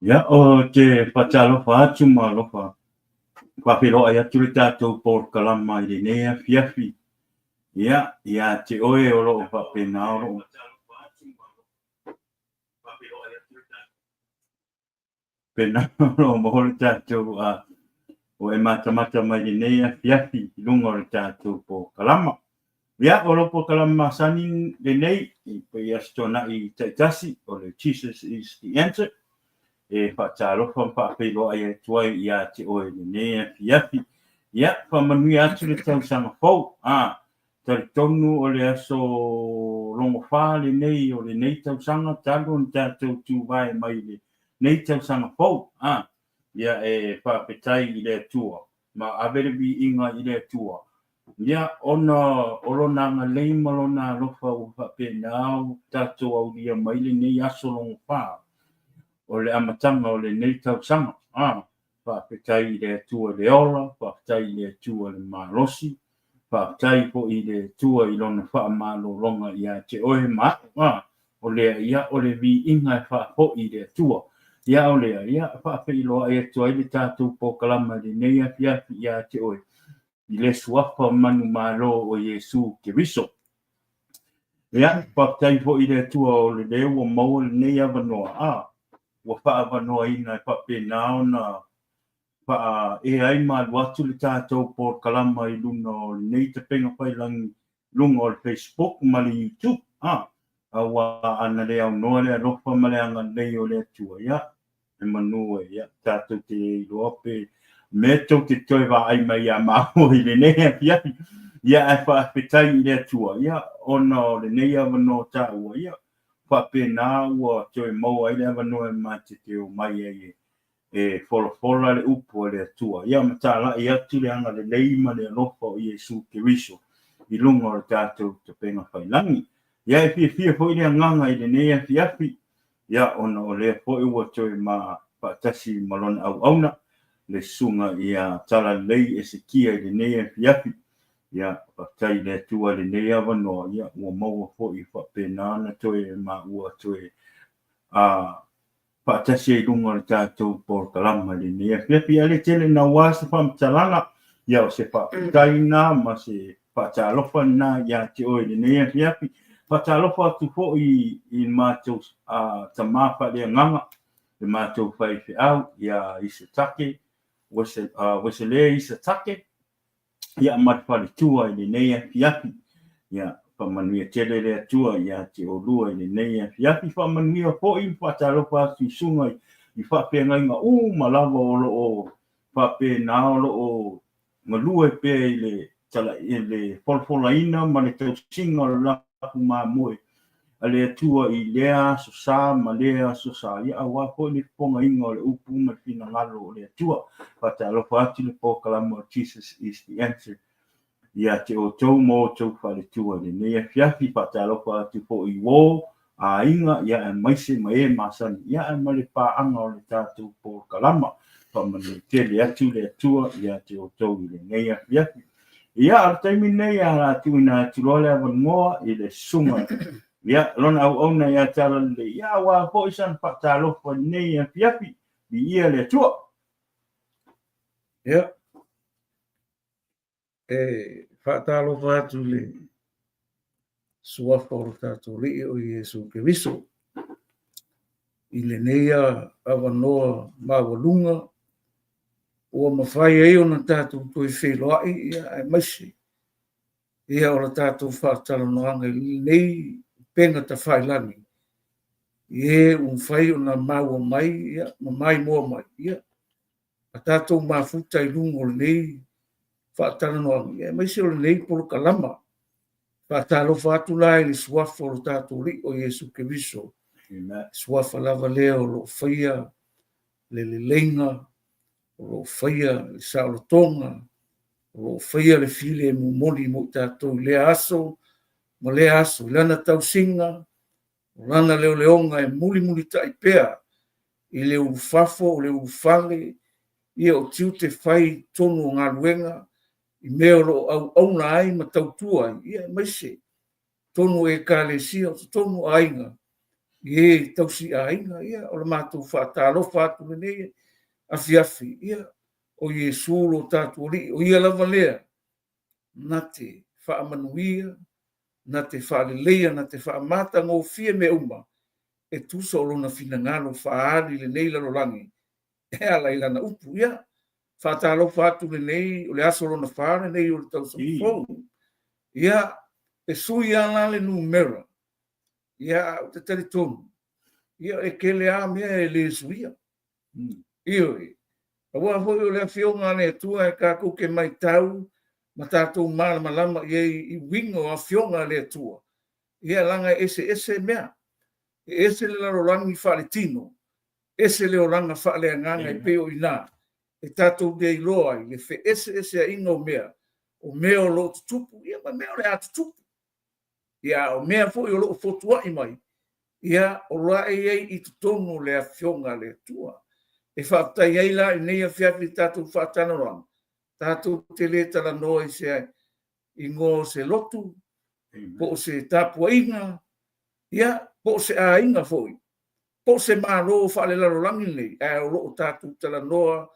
Ya o te patalo fa tuma lo fa. Fa pilo aya tu tato por kalama i nea fiafi. Ya te oe o lo fa pena o. Pena o mo ho tato a o e mata mai i nea fiafi lungo o tato por kalama. Ya o lo por kalama sanin le nei i pe astona i taitasi o le Jesus is the answer. E whaataro whampa pelo ai tuai ia te oe le nea fiafi. Ia, whamanui atu le tau sanga fau. Tari tonu o le aso longo wha le nei o le nei tau sanga talo ni tātou tu vai mai le nei tau sanga fau. Ia e whapetai i le tua. Ma avere bi inga i le tua. Ia, ona olona nga leima lona lofa o whape nao tātou au lia mai le nei aso longo wha. O le amatanga o le nei tausanga. Whaapetai i le tua le ola, whaapetai i le tua le malosi, whaapetai po i le tua i lona whaamalo longa i a te oe maa. O lea ia o le vi inga e whaapo i le tua. Ia o lea ia whaape i loa e tua i le tātou po kalama le nei a fiafi i a te oe. I le suafa manu malo o Yesu ke viso. Ia whaapetai po i le tua o le leo o maua le nei avanoa. Wa whaavanoa ina e pape nao na wha e ai maa watu le tātou por kalama i lunga o nei te penga pai langi lunga o le Facebook ma le YouTube. Awa ana le au noa le alofa ma le anga nei o le atua. Ia, e manua ia tātou te iloape me tau te toi wa ai mai a maho i le nei a fiafi. Ia e whaapetai i le atua. Ia, ona o le nei avanoa tā ua. Ia, whape nā ua toi maua i le avanoa ma te teo mai e fola le upo le atua. Ia matala i atu le anga le leima le alofa o Yesu Keriso. I lunga o le tātou te penga whailangi. Ia e fia fo i le anganga i le nea fiafi. Ia ona o le fo i ua toi ma patasi malona au auna. Le sunga i a tala lei e se kia i le nea fiafi. Ia tai le tua le nei avanoa. Ia ua maua fo i whapenana toi ma ua toi patasi e lunga le tātou por kalama le nea fiafi. Ia le tele na wasa whamtalanga. Ia o se whapetaina ma se whatalofa na ia te oe le nea fiafi. Whatalofa atu fo i mātou tamawha le nganga. Le mātou whaiwhi au. Ia isa take. Wese le isa take. Ia matwhare tua i le nei fiafi. Ia whamanuia tele le atua ia te olua i le nei fiafi. Whamanuia po i whatalofa atu i sunga i whapea ngai ngā malawa o lo o whapea nā o lo o ngalua e pēa i le folfola ina ma le tau singa o lapu mā moe. A le atua i lea so sā ma lea so sā. Ia awa po ni ponga inga o le upu ma fina ngalo o le atua. Whatalofa atu le po kalama o Jesus is the answer. Ia te o tau mo tau whare tua le nea fiafi whatalofa atu po i wō a inga ia e maise ma e masani. Ia e ma le pāanga o le tātou po kalama. Whamanu te le atu le atua ia te o tau i le nea fiafi. Ia ar taimi nei a la atu ina tuloale avangoa i le sunga. Ia lona au na ia tala le ia wa po isan whatalofa nei a fiafi i ia le atua. Ia. Whatalofa atu le suafa o tātou rii o Yesu Keriso. I le neia avanoa mawalunga. Ua mawhai e ona tātou toi wheloai ia e maisi. Ia o la tātou whatalanoanga i nei penga ta whailani. Ie whai ona maua mai ia, mai mua mai ia. A tātou mafuta i lungo le nei whatalanoanga. Ia maisi o le nei polo kalama. Whatalofa atu lai le suafa o tātou ri o Yesu Keriso. Suafa lava lea o lo whaia le lenga, o lo whaia le saolotonga, o lo whaia le file mumoli mo tātou lea aso, ma lea aso, lana tau singa, o lana leo leonga e muli tai pea, i le ufafo, o le ufale, ia o tiu te whai tonu o ngā luenga, i mea lo au na ai ma tau tua, ia maise, tonu e ka le sia, tonu ainga, Ie tausi ainga ia o le mātou whaatalofa atu nei afiafi ia o Iesu lo tātou li o ia lava lea na te whaamanuia, na te whaaleleia, na te whaamata ngō fia me uma e tusa o lona finangalo whaari le nei lalolangi e ala i lana upu ia whaatalofa atu le nei o le aso lona whaare nei o le tausa fau ia e sui ala le numera ia o te teritonu ia e kele a mea e le suia io e awa foi o le afionga le tua e kako ke mai tau ma tātou malama i wingo a fionga le tua ia langa ese mea ese le larolangi whaletino ese le oranga whaaleanganga i peo ina e tātou de iloa i le fe ese a ingo mea o mea o lo tutupu ia ma mea o le atutupu ia o mea foi o lo fotua i mai ia o lae ei i tutonu le afionga le tua e whaatai ei la i nei a whiawhi tātou whaatanarang tātou te le tala noa i se ingo se lotu po se tāpua inga ia po se a inga foi po se mālo whaale larolangi nei e o loo tātou tala noa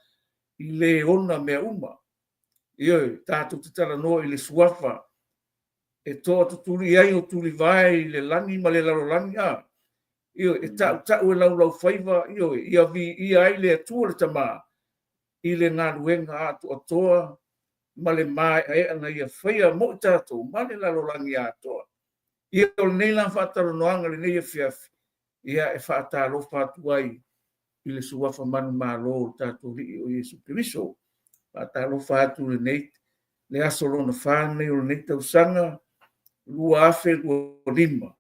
i le ona mea uma ia tātou te tala noa i le suafa e toa tuturi ai o turi vai le langi ma le larolangi io e tau e lau whaiva ia ai le atua le tama i le ngā ruenga atu atoa ma le mai e ana ia whaia mo tātou ma le larolangi atoa ia o le nei lan whaataronoanga le nei a whiawhi ia e whaatalofa atu ai i le suafa manu mālo tātou ri o Iesu Keriso whaatalofa atu le nei le aso lona whānei o le nei tausanga lua afe lua lima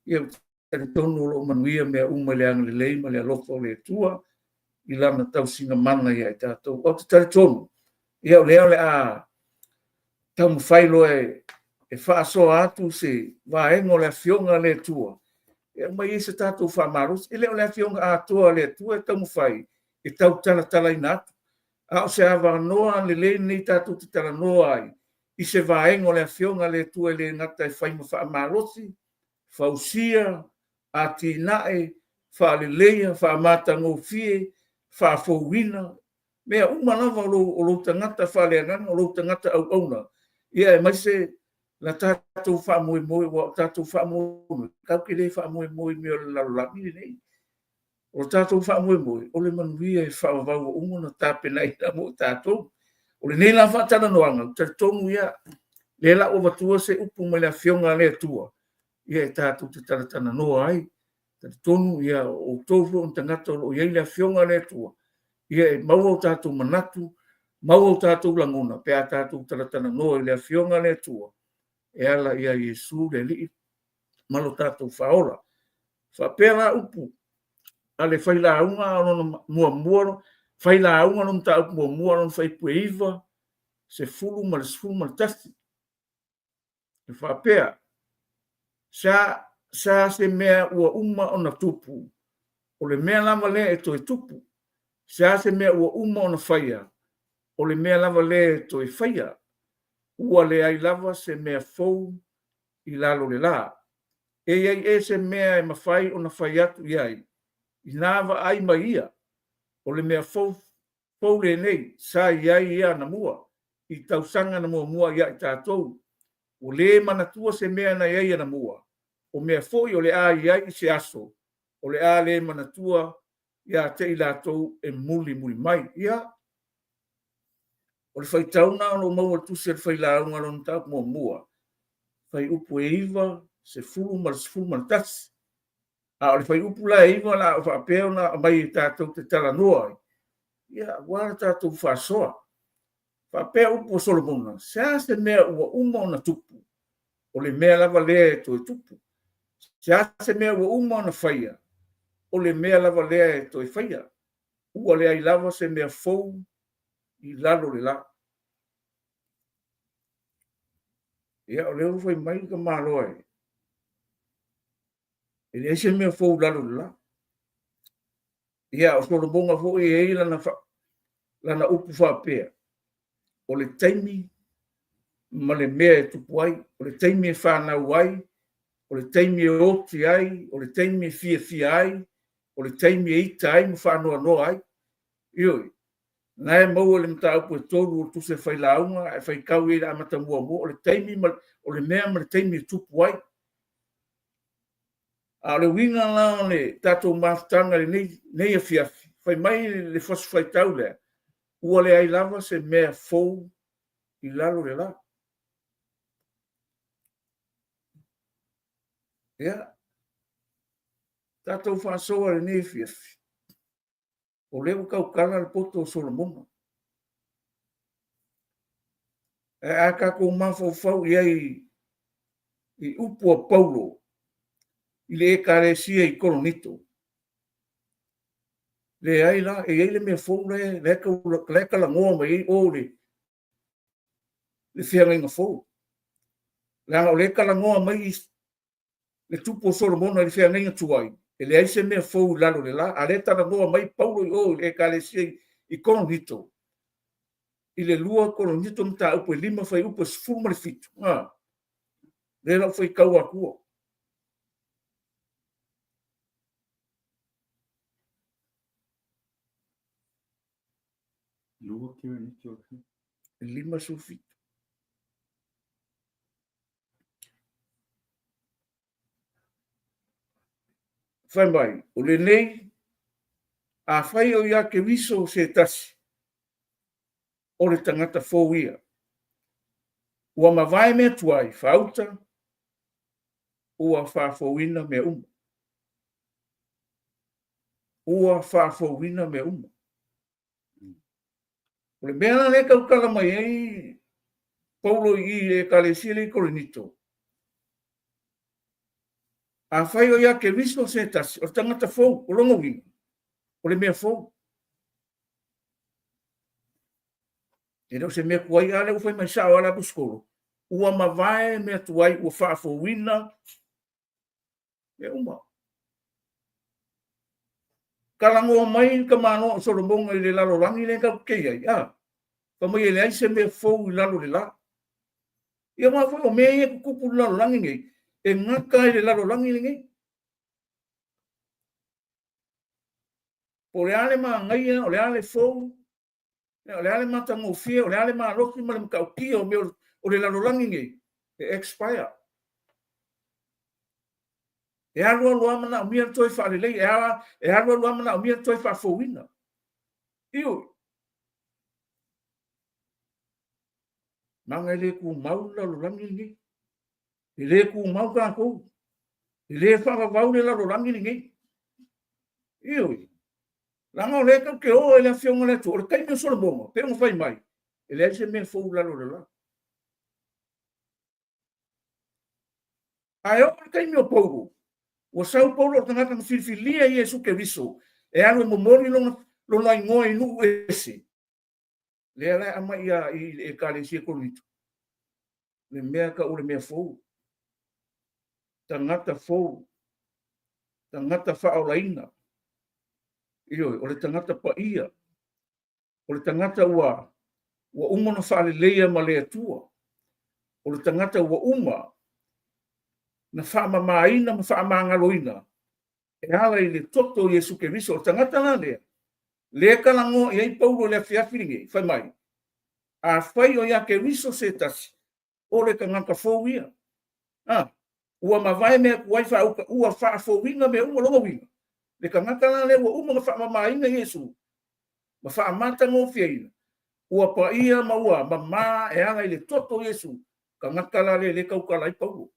ia e tonu lo manuia mea uma le ang le lei ma le alofa o le tua i lana tausinga mana ia e tātou o te tari tonu ia o lea o le a tau mwhailo e whaasoa atu se waengo le fionga le tua ia mai se tātou whamaros e leo le fionga a tua le tua e tau mwhai e tau tala ina atu a o se awa noa le lei nei tātou te tala noa ai i se waengo le fionga le tua le ngata e whaima whamarosi fausia a tinae, whaaleleia, whaamata ngō fie, whaafouina, mea umanawa o lo tangata whaaleanganga, o lo tangata au auna. Ia e maise, la tātou whaamoe, wa tātou whaamoe, kauke le whaamoe mea le lalolami nei. O tātou whaamoe, o le manuia e whaavau o umona tāpena ina mo tātou. O le neila whaatana noanga, tātou ia, le la o watua se upu mai la fionga le tua. Ia e tātou te taratana noa ai, te tonu ia o tōwhu o tangata o iei lea fionga le tua. Ia e mau au tātou manatu, mau au tātou langona, pe a tātou taratana noa i lea fionga le tua. E ala ia Iesu le li, malo tātou whaora. Whapera upu, ale whaila aunga anona mua, whaila aunga anona ta upu mua anona whaipue iwa, se fulu ma le sfulu ma le tasi. E whapea, sa se mea ua uma ona tupu. O le mea lama le e toi tupu. Sa se mea ua uma ona whaia. O le mea lama le e toi whaia. Ua le ai lava se mea fou i lalo le la. E iai e se mea e mawhai ona whai atu iai. I nāwa ai mai ia. O le mea fou le nei. Sa iai ia na mua. I tausanga na mua ia i tātou. O le manatua se mea na iai na mua. O mea foi o le a iai se aso. O le a le manatua ia te i lātou e muli mai. Ia. O le whai tauna o lo maua tuse le whai launga lo ntau mua. Whai upu e iwa se fulu ma tasi. A o le whai upu la e iwa la o whapeo na mai tātou te tala noa. Ia, wara tātou whasoa. Whapeo upu o Solomona. Sea se mea ua uma ona tupu. O le mea lava lea e toi tupu. Sea se mea ua uma ona whaia. O le mea lava lea e toi whaia. Ua lea i lava se mea fou i lalo le la. Ia o leo whai mai ka māloa e. E lea se mea fou lalo le la. Ia o Solomona fo e ei lana upu whapea. O le taimi ma le mea e tupu ai. O le taimi e whanau ai. o le taimi e oti ai, o le taimi e fia ai, o le taimi e ita ai, ma whaanoa noa ai. Ioi, nai mau le mta upu e tolu o tuse whai launga, e whai kau e la mata mua mua, o le taimi, o le mea ma le taimi e tupu ai. A le winga la le tatou maftanga le nei a fiafi, whai mai le fasu whai tau lea, ua le ai lava se mea fou i lalo le la. Ia, tatou whaasoa le nei fiafi. O leo kaukala le poto o Solomona. E a kako mawhau i upu a Paulo, i le ekaresia i kolonito. Le ai la, e le mea fau le ka langoa mai o le whianga inga fau. Langa o le ka langoa mai le tupu o Solomona le whianga inga tuai. E le ai se mea fau lalo le la, a le ta langoa mai Paulo i o le ekaresia i kolonito. I le lua kolonito mta upu e lima whai upu e sfuma le fitu. Le lau whai kau a kua. Lua kia ni tio. Lima su fitu. Whai mai, o le nei, a whai o ia ke wiso se tasi. O le tangata fōu ia. Ua mawai mea tuai, whauta, ua whafōwina mea uma. Ua whafōwina mea uma. O le mea le kaukala mai ei, Paulo i le kalesia le kolonito. A whai o ia ke wiso se tasi, o tangata fōu, o longa wina. O le mea fōu. E rau se mea kuai ale u whai mai sao ala buskolo. Ua mawai mea tuai, ua whafōwina mea uma. Kalangoa mai ka mano o Solomona i le lalo rangi le kau kei ai. Pa mai ele ai se mea fōu i lalo le la. Ia maa whai o mea ia kukupu lalo rangi ngei. E ngaka i le lalo rangi ngei. O le ale maa ngai o le ale fōu. O le ale maa tango fia, o le ale maa loki ma le mkau kia o mea o le lalo rangi ngei. E expire. E alua lua mana o mia toi wha lelei. E alua lua mana o mia toi wha fōwina. Iu. Manga le ku mau lalo rangi ngei. I le ku mau ka kou. I le whakawau le lalo rangi ngei. Iu. Langa o le kau ke o e le whionga le tu. O le kaimi o Solomona. Pe mo whai mai. E le aise mea fōu lalo le la. Ai o le kaimi o Paulo. O sau Paulo o tangata na filifilia i Jesu ke viso. E anu mo mori lona ingoa inu ese. Le ala ama ia i kalesia kolonito. Le mea ka o le mea fōu. Tangata fōu. Tangata whaolaina. Iyo, o le tangata pa ia. O le tangata ua umona whaaleleia ma le atua. O le tangata ua uma na whaamamaina ma whaamangaloina. E ala i le toto Jesu ke viso. O tangata na lea. Le kalango i ei Paulo le fiafiringe. Whai mai. A whai o ia ke viso se tasi. O le kangaka fōu ia. Ua mawai mea kuai wha ua wha fōwinga mea uma longa winga. Le kangaka na le ua uma wha mamainga Jesu. Ma wha amata ngō fiaina. Ua pa ia ma ua ma maa e anga i le toto Jesu. Kangaka la le kaukala i Paulo.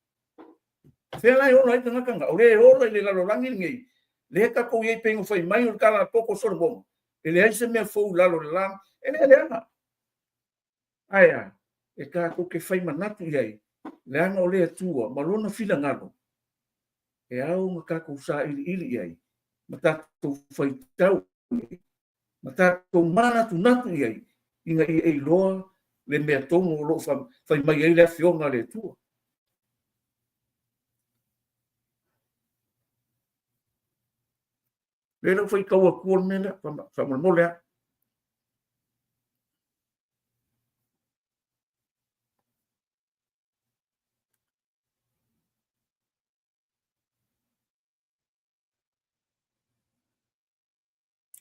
Whenai ona i kangaka. O le ola i le lalo rangi ngei. Le kako iei pengo whai mai o kala poko Solomona. E le aise mea fōu lalo le lang. E le anga. Aia. E kako ke whai manatu iei. Le anga o le atua, malona fila ngalo. E au ma kako sa ili iei. Ma tātou whaitau iei. Ma tātou mana tu natu iei. Inga i ei loa le mea tongo lo whai mai ei le fionga le atua. Le lau whai kaua kua mele, whamalmolea.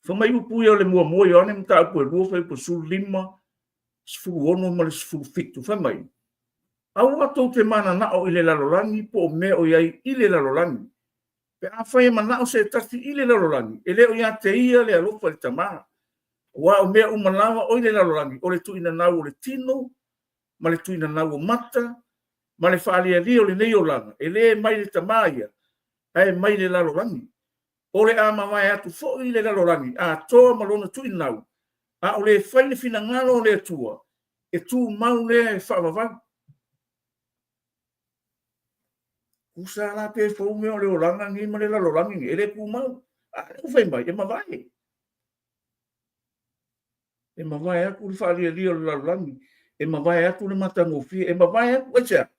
Whamai upu ia le mua moi ane mta upu e rua whai po sulu lima, sfuru ono ma le sfuru fitu whamai. Au atou te mana nao i le lalolangi po o mea o iai i le lalolangi. Pe a whai ma nao se tati i le lalolangi. E leo ia te ia le alofa le tamaa. Wa o mea umalawa o i le lalolangi. O le tuina nau o le tino, ma le tuina nau o mata, ma le whaalia li o le nei o langa. E le mai le tamaa ia. Ai mai le lalolangi. O le a mawai atu fo i le lalolangi. A toa malona tuina nau. A o le whai le fina ngalo o le atua. E tu mau le e whaavavau. Usa la pe fo me o le olanga ngi ma le lalolangi ngi. E le ku mau. A le whai mai, e mawai. E mawai aku le whaalia li o le lalolangi. E mawai aku le matangofia. E mawai aku, echa.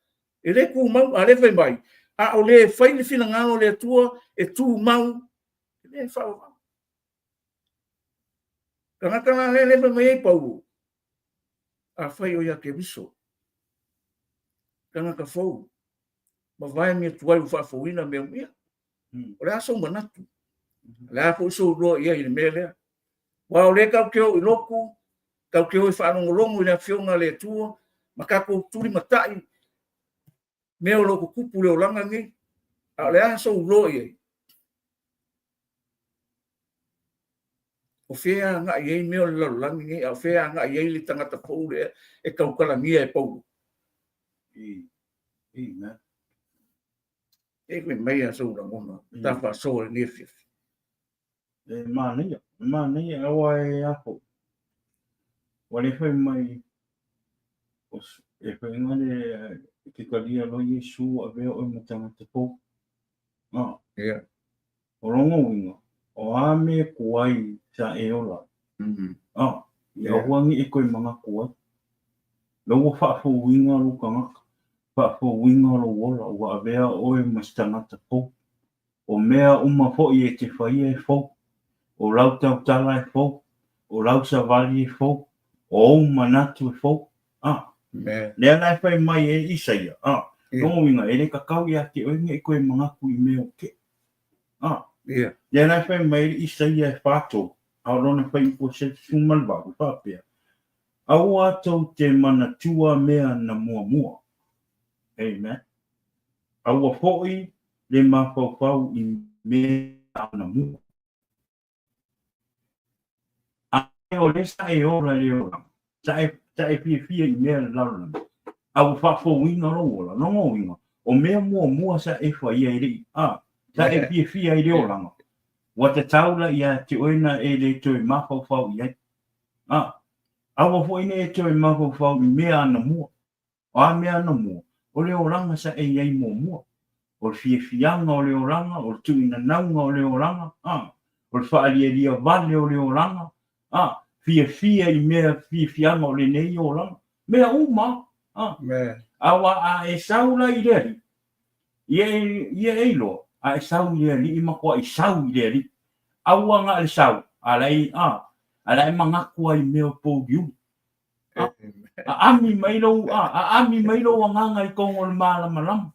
E le ku mau, a le whai mai. A o le whai le fina ngalo le atua. E tu mau. E le whaavavau. Kanakana le le mai e pau. A whai o ia ke viso. Kanaka fau. Ma vai me tuai u whaafouina me umia. O le aso manatu. Le apo iso roa ia i le mele. Wa o le kau keo i loku. Kau keo i whaanongolongo i le fionga le tua. Ma kako turi matai. Me o loko kupu le o langa ngi. A le aso roa ia. O whea nga iei me o le lalangi ngi. A whea nga iei li tangata pou le e kaukala ngia e pou. Amen. E me mea so la mona. Tafa so le nefif. E mania, awa e ako. Wale whai mai, e whai ngane, ke kalia lo Yesu a veo o matanga te pou. Yeah. O rongo winga, o ame kuai sa e ola. Ia huangi e koe mga kuai. Logo whaafo winga lo kangaka. Whaafo winga lo wola, ua avea o e mastanga te pou. O mea uma fo i e te whai e fo. O lau tau tala e fo. O lau sa vali e fo. O manatu e fo. Lea nai whai mai e isaia. Rongo winga, e le kakau ia te oinga e koe mga kui meo ke. Lea nai whai mai e isaia e whātou. Au rona whai po se sumalwaku whapea. Au atau te mana tua mea na mua mua. Amen. Au a fhoi le mawhauwhau i mea na mua. Ai o le sa e ora le ora. Sa e fia i mea le laurana. Au whafo wina ro ola. Nongo winga. O mea mua mua sa e whaia i rei. Sa e fia i le oranga. Wata taula ia te oina e le toi mawhauwhau i ai. Au a fhoi ne e toi mawhauwhau i mea na mua. O a mea na mua. O le oranga sa e iai mua mua. O le fianga o le oranga. O le tuina naunga o le oranga. O le whaalia vale o le oranga. Fia i mea fianga o le nei oranga. Mea uma. Awa a e saula i reari. Ia e ilo. A e sau i reari. I makua i sau i reari. Awa nga le sau. Alai mangakua i mea pōdiu. Ami mailo nganga i kongo le malamalama.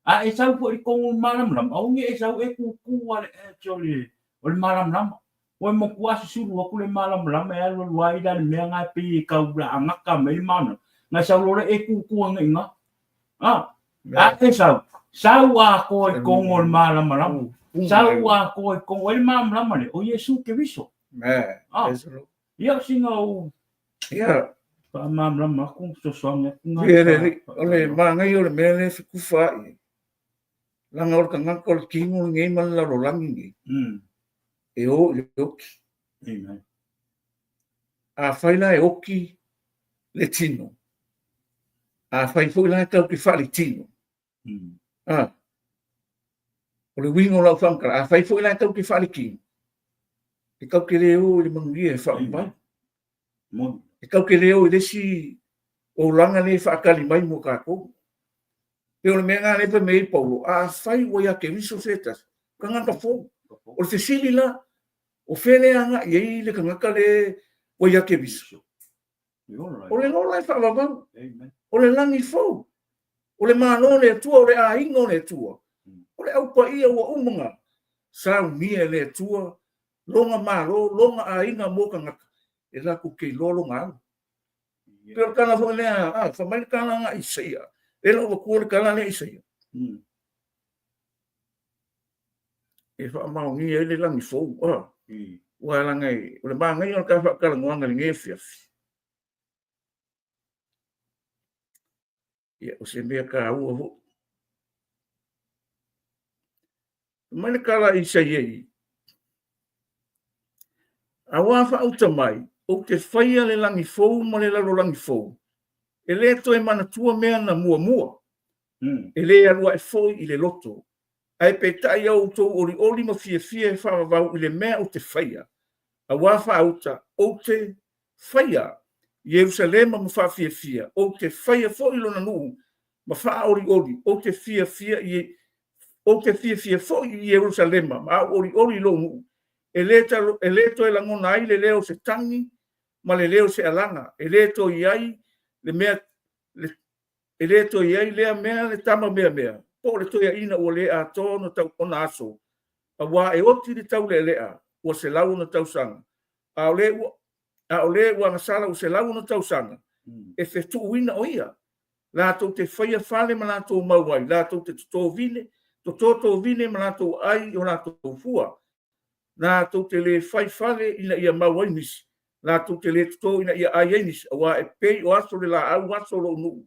A e sau po i kongo le malamalama. Au nge e sau e kukua le actually o le malamalama. O e mokua sisuru aku le malamalama e alo luai da le mea ngai pe i kaura angaka me i mana. Ngai sau lore e kukua nga inga. A e sau a ko i kongo le malamalama. Sau a ko i kongo le malamalama le. O Yesu ke viso. Ia singa o. Ia. Pa malamalama ku so songa. Ole mangai ole mele kufa. Langa o kangaka o kingo ngai man la rolangi ngi. E o le oki. Amen. A whaila e oki le tino. A whai fo la tau ki whali tino. O le wingo lau whankara. A whai fo la tau ki whali kino. E kau ke reo le manguia e whaumbai. E kau ke reo i lesi o langa le whaakali mai mo kako. E o le mea ngā lepe mei paulo. A whai o ia ke viso setas. Kangaka fo. O le fesili la. O whele anga i ei le kangaka le o ia ke viso. O le lola e whaavavau. O le langi fo. O le mano le atua. O le aingo le atua. O le aupa ia ua umanga. Sau mia le atua. longa malo, longa ainga mo ka ngaka. E la ku ke lolo ngau. Pero kana fo lea, fa mai kana nga isaia. E la wa ku kana le isaia. E fa mau ngi e le langi fo. Wa la ngai, o le ma ngai o ka fa kala ngoanga le ngefia. Ia o se mea ka ua ho. Mai kala isaia i. Awa fa uta mai, o te whaia le langi fou ma le lalo langi fou. E le to e mana tua mea na mua mua. E le arua e fou i le loto. Ai pe tai au tō ori ma fia fia e whawawau i le mea o te whaia. Awa fa uta, o te whaia. Yerusalema ma wha fia fia. O te whaia fo i lona nuu. Ma wha ori, o te fia fia i o te fia fia fo i Yerusalema. Ma ori lo nuu. E le to e langona ai le leo se tangi, ma le leo se alanga. E le to i ai, le mea, e le to i ai lea mea, le tama mea. Po le to ia ina ua lea ato no tau ona aso. A wā e oti le tau lea, ua se lau na tau sanga. A o le ua ngasala ua se lau na tau sanga. E fe tu uina o ia. La tau te whaia whale ma la tau mauai. La tau te tō vine ma la tau ai o la tau fua. Na tau te le whai whale ina ia mauai nisi. Na tau te le tō ina ia ai nisi. A wā e pei o aso le la au aso lo nuu.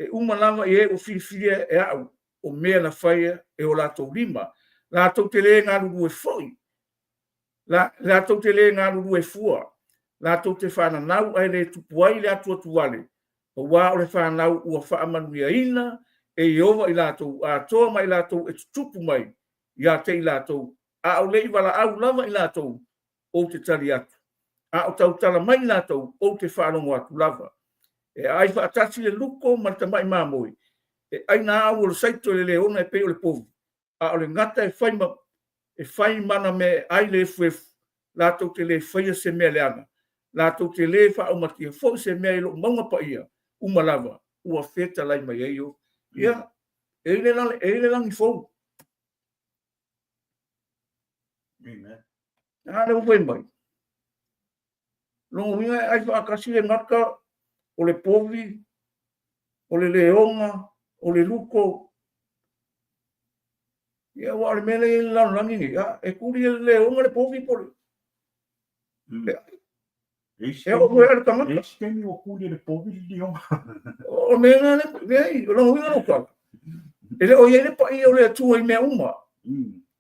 E umalama e o filifia e au o mea na whaia e o la tau lima. La tau te le ngā ruru e foi. La tau te le ngā ruru e fua. La tau te whana nau ai le tupuai le atua tuale. O wā o le whana nau ua whaamanuia ina e iova i la tau a toa mai la tau e tupu mai ia te i la tau. A o lei wala au lava i la tau o te tali atu. A o tau tala mai la tau o te whanongo atu lava. E ai whaatasi le luko ma te mai mamoi. E ai nā au o le saito le leona e peo le povu. A o le ngata e whai mana me ai le fuefu. La tau te le whaia se mea leana. La tau te le wha o matia fo se mea ilo maunga pa ia. Umalava. Ua feta lai mai eio. Ia. E le langi fou. Amen. Le uwe mai. Longo winga ai whaakasi le ngaka o le povi, o le leonga, o le luko. Ia wa le mele i lano langi ni. E kuri le leonga le povi pole. E o koe ale tangata. E skemi o kuri le povi le leonga. O mea le, o longo winga no kala. E le o ye le pa i o le atua i mea uma.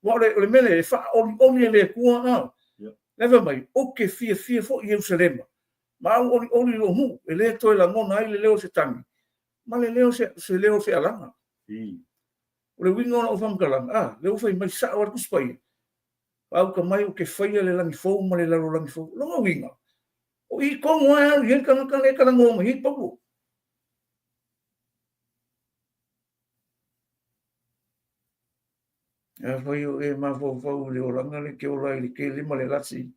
Wa le mele e wha oli le kua na. Lewa mai, o ke fia fo i Jerusalema. Ma au oli lo hu, e le toi la ngona ai le leo se tangi. Ma le leo se leo se alanga. O le winga ona o whamkalanga. Leo whai mai sa o kuspai. Au ka mai o ke whaia le langi fou, ma le laro langi fou. Longa winga. O i kongo ai, yen kanaka le kanango ma hi papu. E whai o e ma fau le oranga le ke orai le ke lima le lasi.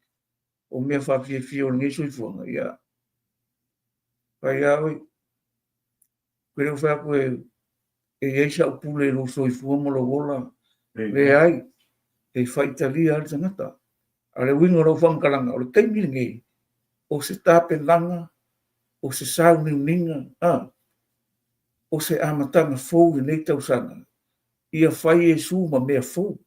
O mea whawhia o ngesu i fuanga. Ia. Whai aoi. Kere o whea koe e eisa o pule lo so i fuanga lo wola. Le ai. E whaitalia al tangata. A le winga ro whamkalanga. O le kaimiri ngei. O se tape langa. O se sau ninga. O se amatanga fou i nei tausanga. Ia whai e su ma mea fou.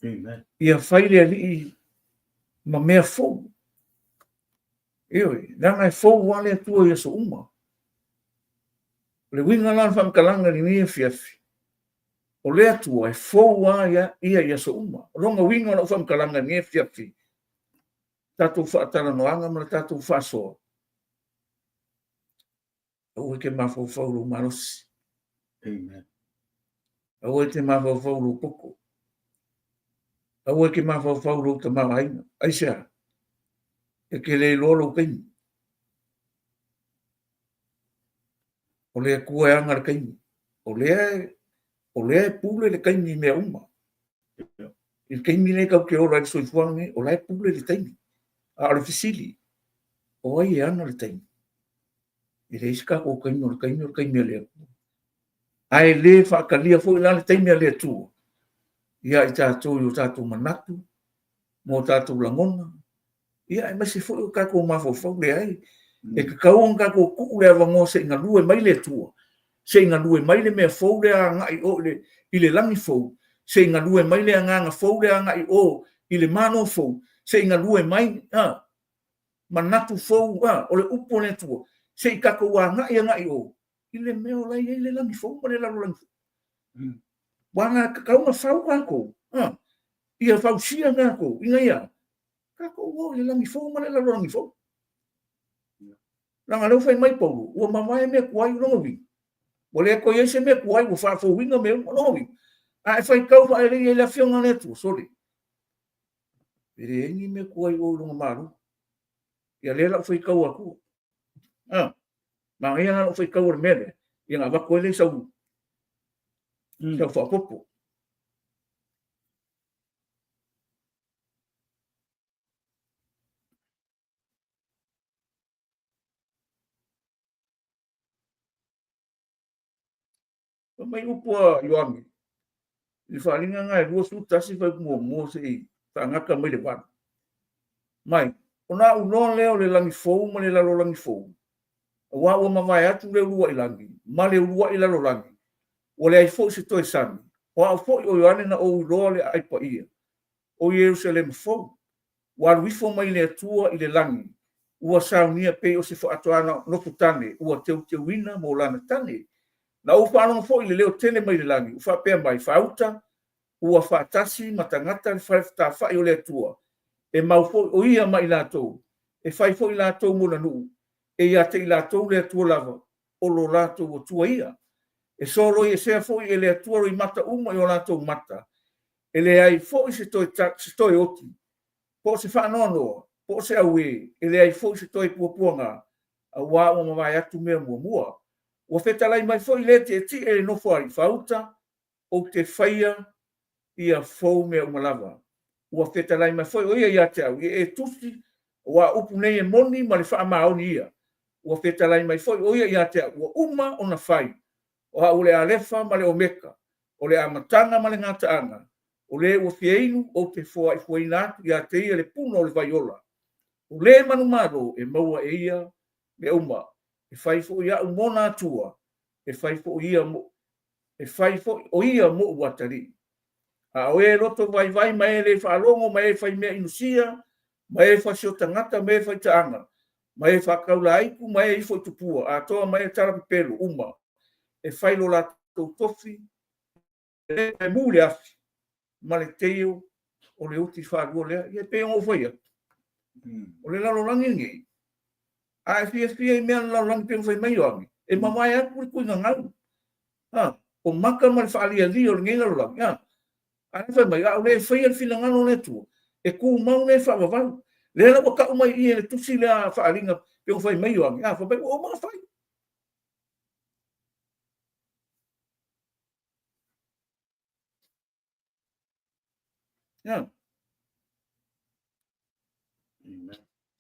Ia whai le ali ma mea fou. Ioi, nanga e fou wale atua ia so uma. Le winga lan whamkalanga ni nia fiafi. O le atua e fou wa ia so uma. O longa winga lan whamkalanga ni nia fiafi. Tatou whaatana noanga ma tatou whasoa. O ke mafau faulu marosi. Amen. O te mafau faulu poko. O ke mafau faulu ta mawaina. Aisha. E ke le lolo kaini. O le kua e angar kaini. O le pule le kaini mea uma. Il kaini le kau ke ora i soifuangi. O le pule le taini. A le fisili. O ai e ana le taini. I le iska o kaini o le kaini mea lea. Ai le whaakalia fo i la le taini mea lea tua. ia i tātou i o tātou manatu, mō tātou langona, ia e masi fo i o kako mafofau le ai, e kakaua kako kuku le avango se inga lue mai le tua, se inga lue mai le mea fau le anga i o le, i le langi fau, se inga lue mai le anga fau le anga i o, i le mano fau, se inga lue mai, manatu fau, o le upo le tua, se i kako anga i o, i le meo lai e le langi fau, ma le lalo langi fau. Wanga kakauna fau kako, ia fau sia kako, inga ia, kako o le langi fau, ma le lalo langi fau. Langa leo fai mai paulu, ua mamae mea kuai longa wingi. Wale ko yese mea kuai, ua faa fau winga mea longa wingi. A e fai kau fai rei e la fionga netu, sorry. Pere engi mea kuai o longa maru. Ia lela o fai kau aku. Ma ia nga o fai kau o mele. Ia nga wako ele sau. Sau faa popo. Mai upua Ioangi. I whalinga ngai rua su tasi whai mua se i whangaka mai le wanu. Mai, o nā unoa leo le langi fau ma le lalo langi fau. Wa ua mawai atu le urua i langi, ma le urua i lalo langi. O le ai fau se toi sami. O au fau i o Ioane na o uloa le aipa ia. O Jerusalem fau. Wa ruifo mai le atua i le langi. Ua saunia pe o se whaatoana no putane. Ua teu wina mo lana tane. Na u whanonga fo i le leo tene mai le langi, u whapea mai whauta, ua whaatasi matangata le whaifta whai o le atua. E mau fo o ia mai lātou, e whai fo i lātou mona nuu, e ia te i lātou le atua lava, o lo lātou o tua ia. E soro i e sea fo i le atua roi mata uma i o lātou mata. E le ai fo i se toi oti, po se whaanoanoa, po se aue, e le ai fo i se toi puapuanga, a wā o mawai atu mea mua. Ua whetalai mai fo i le te ti e no fwari whauta o te whaia ia fau mea umalawa. Ua whetalai mai fo i oia ia te au, e tusi ua upu nei e moni ma le wha maoni ia. Ua whetalai mai fo i oia ia te au, ua uma o na whai, o ha ule alefa ma le omeka, o le amatanga ma le ngataanga, o le ua fieinu o te fua i fuaina ia te ia le puno o le vaiola. O le manumaro e maua e ia le uma. E fai fo ia umona atua, e fai fo ia mo watari. A oe roto vai mai le whaalongo, mai fai mea inusia, mai fai sio tangata, mai fai taanga, mai fai kaula aiku, mai fai tupua, a toa mai tara pipelo, uma. E fai lo la tofi, e mule afi, ma le teo, o le uti whaalua lea, ia pe o fai o le lalo langi ngei. A fia i mea lau langi pēng whai mai oangi. E mamai aku kui ngangau. O maka ma le whaalia li o le ngei lau langi. A ne whai mai, a le whai al whina ngano le tua. E ku mau le whaavavau. Le la waka umai i e le tusi le a whaalinga pēng whai mai oangi. A whai o maa whai.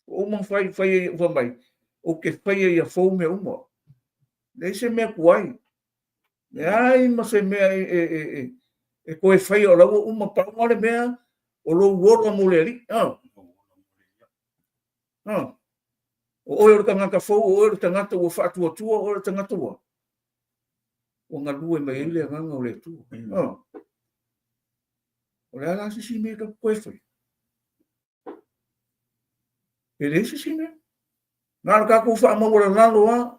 O maa whai mai. O ke whai ia whau mea uma. Le se mea kuai. E ai ma se mea e koe whai o lau uma paunga le mea o lo uora mo le li. O oe o tangata whau, o oe o tangata ua whaatua tua, o oe o tangata ua. O ngā lue mai ele a nganga o le tua. O le ala si mea ka koe whai. E le si mea. Ngā kako whaamawara lalo a.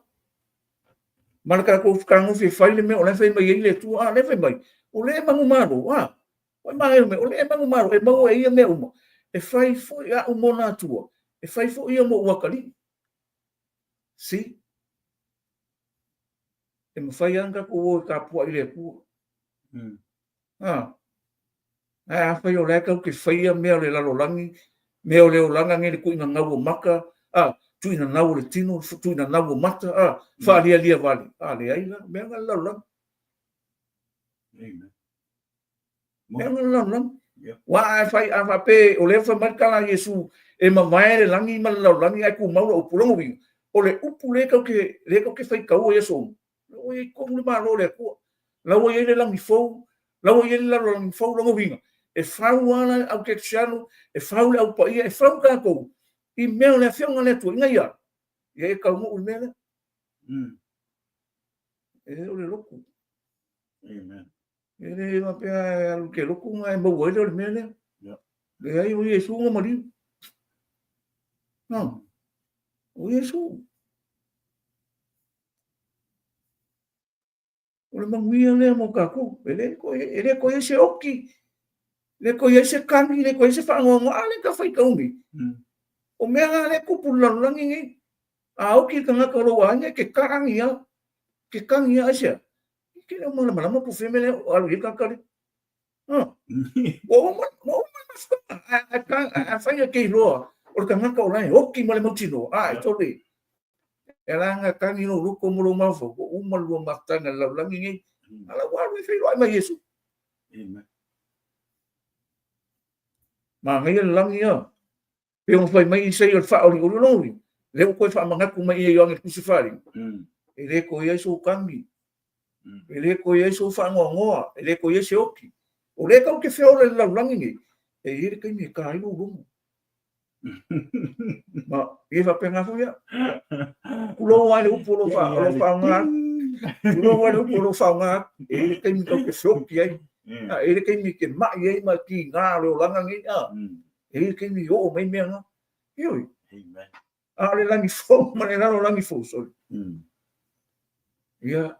Mana ko kangu fi fai le me o le fai mai ele tu a le fai mai o le mangu maro o mai me o le mangu maro e mau e ia me uma e fai fo ia o mona tua e fai fo ia mo wakali si e mo fai anga ko ka pu ile pu fai o le ka ke fai ia me o le lalo langi me o le o langa ngi ku ina ngau maka tuina nau le tino, tuina nau mata, whaalia lia vali. Le aina, mea ngā lau. Mea ngā lau. Wa ai whai a whape, o le wha marikala Jesu, e mawai le langi, ma lau langi, ai ku maura o purongo winga. O le upu le kau ke whai kau o Jesu. O e kongu le maro le kua. Lau e le langi fau, lau ia la ro fo lo vinga e fau ana au ke xano e fau le au pa ia e fau ka ko I mea le fionga le tu ngai ia ia e ka mo le mea e o le loku amen e ma pe al ke loku ngai mo wo le mea le le ai o Yesu ngo mari no o Yesu o le manguia le mo ka ko ele ko ese oki le ko ese kangi le ko ese fa ngo ale ka fai ka umi o mea le ku pulan langi ngi a oki ka nga ko ro anya ke kangi ia sia ke le mo la mo pu femele o alu ka ka o mo a fai ke lo o ka nga ko lai oki mo le mo tino a to le era nga kangi no ruko mo lo ma fo o mo lo matanga la langi ngi ala wa we fai lo ma Yesu amen ma ngai langi ia pe on fai mai sei o fa o lo le ko fa manga ku mai yo ngi kusifari ele ko Yesu kangi ele ko Yesu fa ngo ele ko Yesu oki o le ka ke fe o le langi ngi e ile ke ni ka ilo rum ma e va penga fu ya ulo wa le upolo fa lo fa nga ulo wa le upolo fa nga e ile ke ni ka ke fe oki ai e ile ke ni ke ma ye ma ki nga lo langa ngi e ile ke ni o mai me nga yo amen a le langi fo ma le langi fo so ia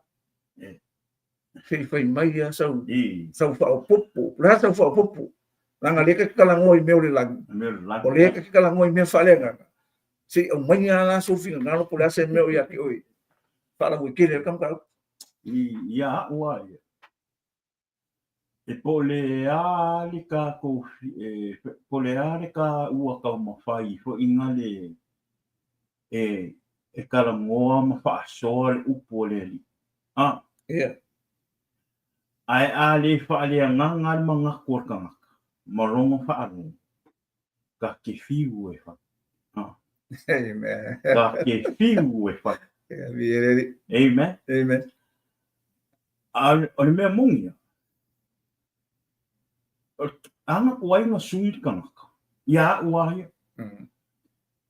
fai mai ia sau fa popo la sau fa popo langa le ka kala ngoi me o le langi o le ka kala ngoi me fa le nga si o mai ala so fi nga no pula se me o ia ki oi fa la wiki le kam ka ia wa e pole ali ka ko pole ali ka ua ka mo fai fo ingale e kala ngoa ma fa sol upole li ia ai ali fa ali nganga manga ko ka marongo fa alu ka ke fiu e fa amen ka ke fiu e fa amen amen al o me mungia ana ko ai no sui ka ya wa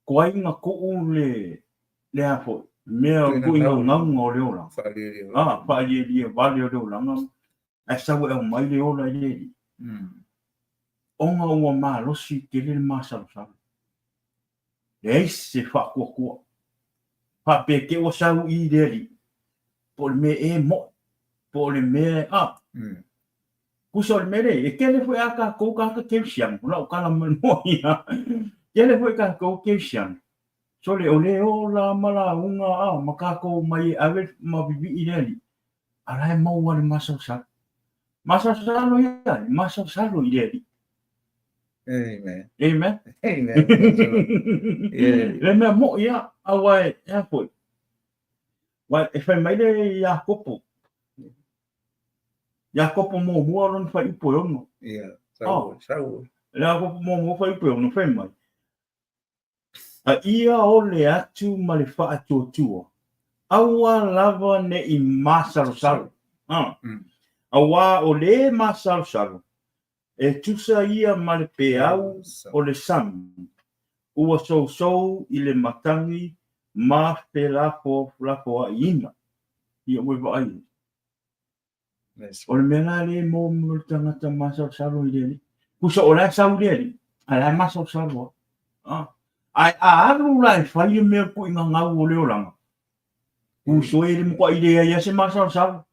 ko ai na ko le afo me ko inga nganga le ola fa li va le ola nga a sa wa mai le ola le onga ua ma losi ke le masa sa e se fa ko pa pe ke o sa i le li por me e mo por me kusol me le e ke le foi aka ko ka ke siam la o kala mo ia ke le foi ka ko ke siam so le o la mala unga maka ko mai ave ma bibi i le li ala mo wa le masa sa lo ia masa sa lo i le li amen amen amen le me mo ia awai e foi wa e fai mai le Jacopo mo mo lon fai po no ia sau le Jacopo mo fai po no fai mai a ia o le atu ma le fa atu awa lava ne I masalo salo awa o le masalo salo e tusa ia ma le peau o le sam ua so I le matangi ma pe lafo a ina ia mo va ai o le mena le mo mo tangata masalo salo I le kusa o la sau le ala masalo salo ai aru la fai me ko inga ngau o le olanga kuso e le mo ile ia se masalo salo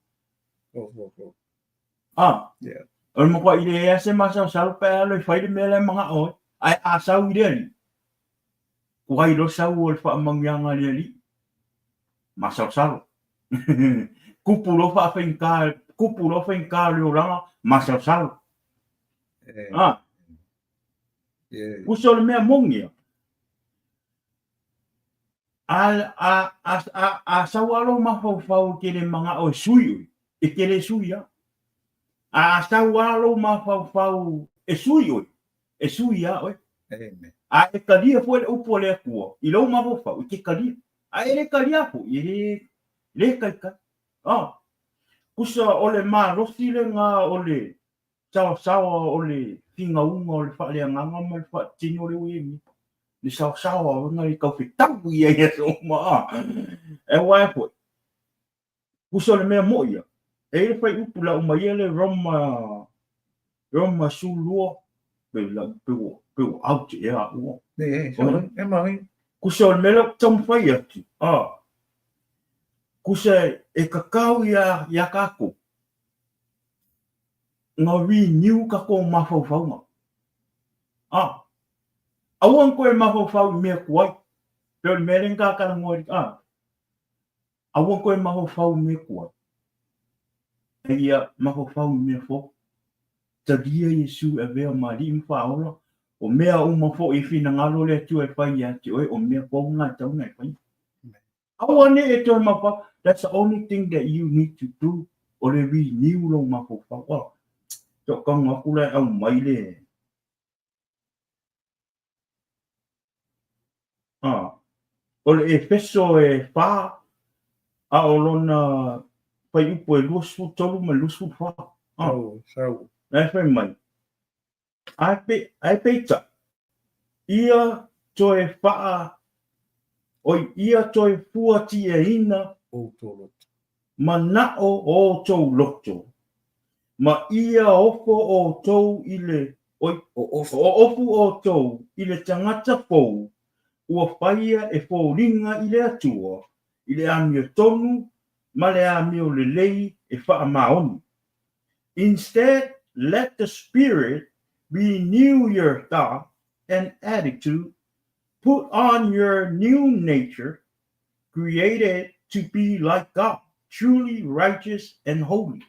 o mo ko ile ia se masalo salo pe le fai me le manga o ai a sau le ko ai lo sau o fa mangianga le masalo salo kupulo fa finka le olanga masalo salo kuso le mea mongia a sawalo ma fau ke le manga o sui e ke le sui a sawalo ma fau e sui oi a e kalia fo le upo le ku I lo ma fau ke kalia a e le kalia fo I le kai kusa ole marosi le ngā ole sawa ole finga unga ole whaaleanganga mai whaatini ole uemi. Ni sawa o ngari kau whitapu ia ia so maa. E wae poi. Kusa ole mea mo ia. E le whai upu la umaiele Roma sulua. Peu auti ea ua. E mai. Kusa ole mea tamu whai atu. Kusa e kakau ia kako. Ngā renew kako mawhauwhaunga. Awan koe mawhauwhau mea kuai. Pero mea renga kala ngoi. Awan koe mawhauwhau mea kuai. E ia mawhauwhau mea fo. Tadia Yesu e vea mali mwhaola. O mea uma fo i whina ngalo le tu e whai ati oe o mea kou ngā tau ngai whai. Awane e toi mawhau. That's the only thing that you need to do. O le renew lo mawhauwhau. Tok kanga kula au mai le. O le efeso e wha. A o lona pai upo e lusu tolu ma lusu wha. Sau. Nai whai mai. Ai peita. Ia toi wha. Oi ia toi fuati e ina. O tolo. Ma nao o tau loto. Ma ia ofo o tau ile. Oi o ofu o tau ile tangata pou. Ua whaia e fōringa i le atua. I le amio tonu. Ma le amio le lei e wha maoni. Instead, let the Spirit renew your thought and attitude. Put on your new nature, created to be like God, truly righteous and holy.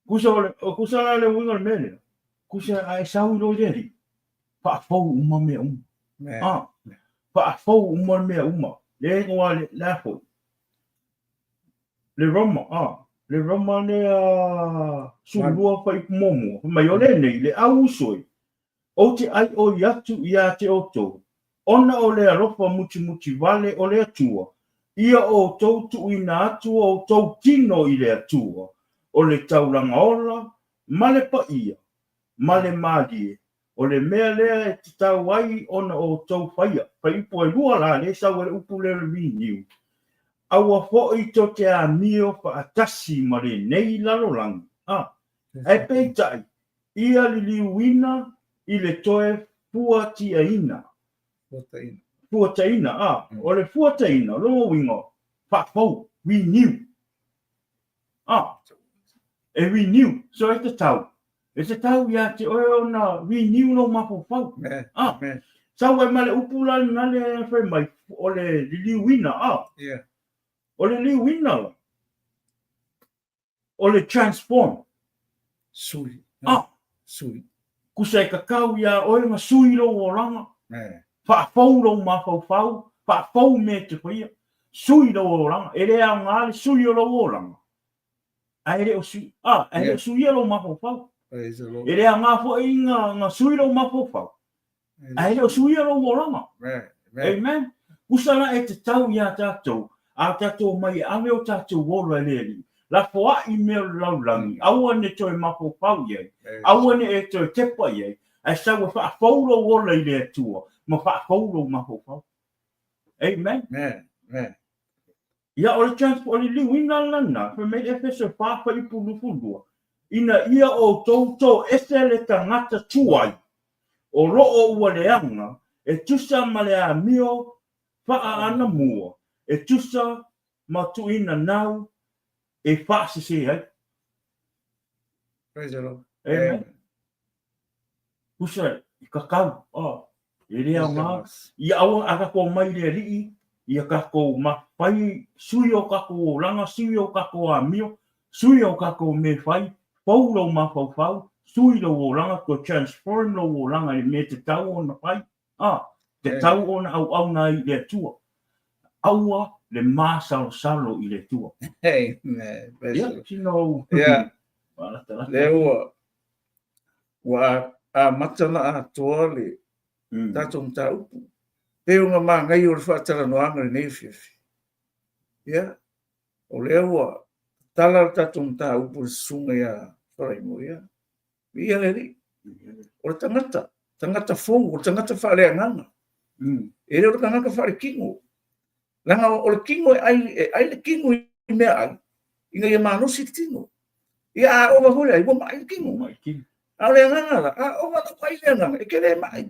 Kusa le winga mele. Kusa ai sau lo deri. Pa fou uma me Pa fou uma me Le ngoa le lafo. Le Roma. Le Roma le sulua pa ikumomo. Mai ole nei le au soi. O te ai o yatu ia te oto. Ona o le arofa muti vale o le atua. Ia o tau tu ina atua o tau tino i le atua. O le tauranga ola, male pa ia. Male madie. O le mea lea e te tau ai ona o tau whaia. Pai upo e lua la le sau e upu le renew. Aua fo i to te a mio pa atasi ma le nei lalolangi. E peitai. Ia li liuina i le toe fuatiaina. Fuataina, o le fuataina, longo wingo. Whakfau, renew. E renew, so e te tau. E te tau ia te oe o na renew no mawhau. Sau e male upula na le whai mai, o le liuina, o le liuina. O le transform. Sui. Sui. Kusa e kakau ia oe ma sui lo o ranga. Whaafau lo mawhau, whaafau me te whaia. Sui lo o ranga, e rea ngāle sui lo o ranga. Aere o sui, aere o sui lo mawhau. E rea ngā fwoi ngā sui lo mawhau. Aere o sui lo o ranga. Amen. Kusana e te tau ia tātou, a tātou mai ame o tātou wora leri. La fwa i mea laulangi, awane toi mawhau iei, awane e toi tepa iei, ai sau e whaafaulo wora i lea tua, ma whaafaulo mawhau. Amen. Ia o le transport, o le liwina lana, for me e fese whaafa i pulufundua, ina ia o toutou ese le tangata tuai, o roo ua leanga, e tusa ma le a mio, wha ana mua, e tusa ma tuina nau, e whaase se ai. Praise the Lord. Amen. Kusa, i kakau, e rea ngā, i awa a kako mai le rii, i a kako mawhai, sui o kako o langa, sui o kako a mio, sui o kako me whai, paulo mawhau, sui lo o langa, ko transform lo o langa, i me te tau o na whai, te tau o na au na i le tua. Aua, le māsalo i le tua. Amen. Tino. Le ua a matana a toa le tātou mta upu. Peo ngā mā ngai o le whaatara noanga le nei whiwhi. O lea ua tala tatou mta upu sunga ia wharaimo ia. Ia le ri. O le tangata fongu, o le tangata whaaleanganga. E reo le kanaka whaare kingo. Langa o le kingo ai le kingo i mea ai. Inga ia manosi tino. Ia a owa hore ai, wama ai kingo. A le nganga la, a owa na pai le nganga, e kere mai.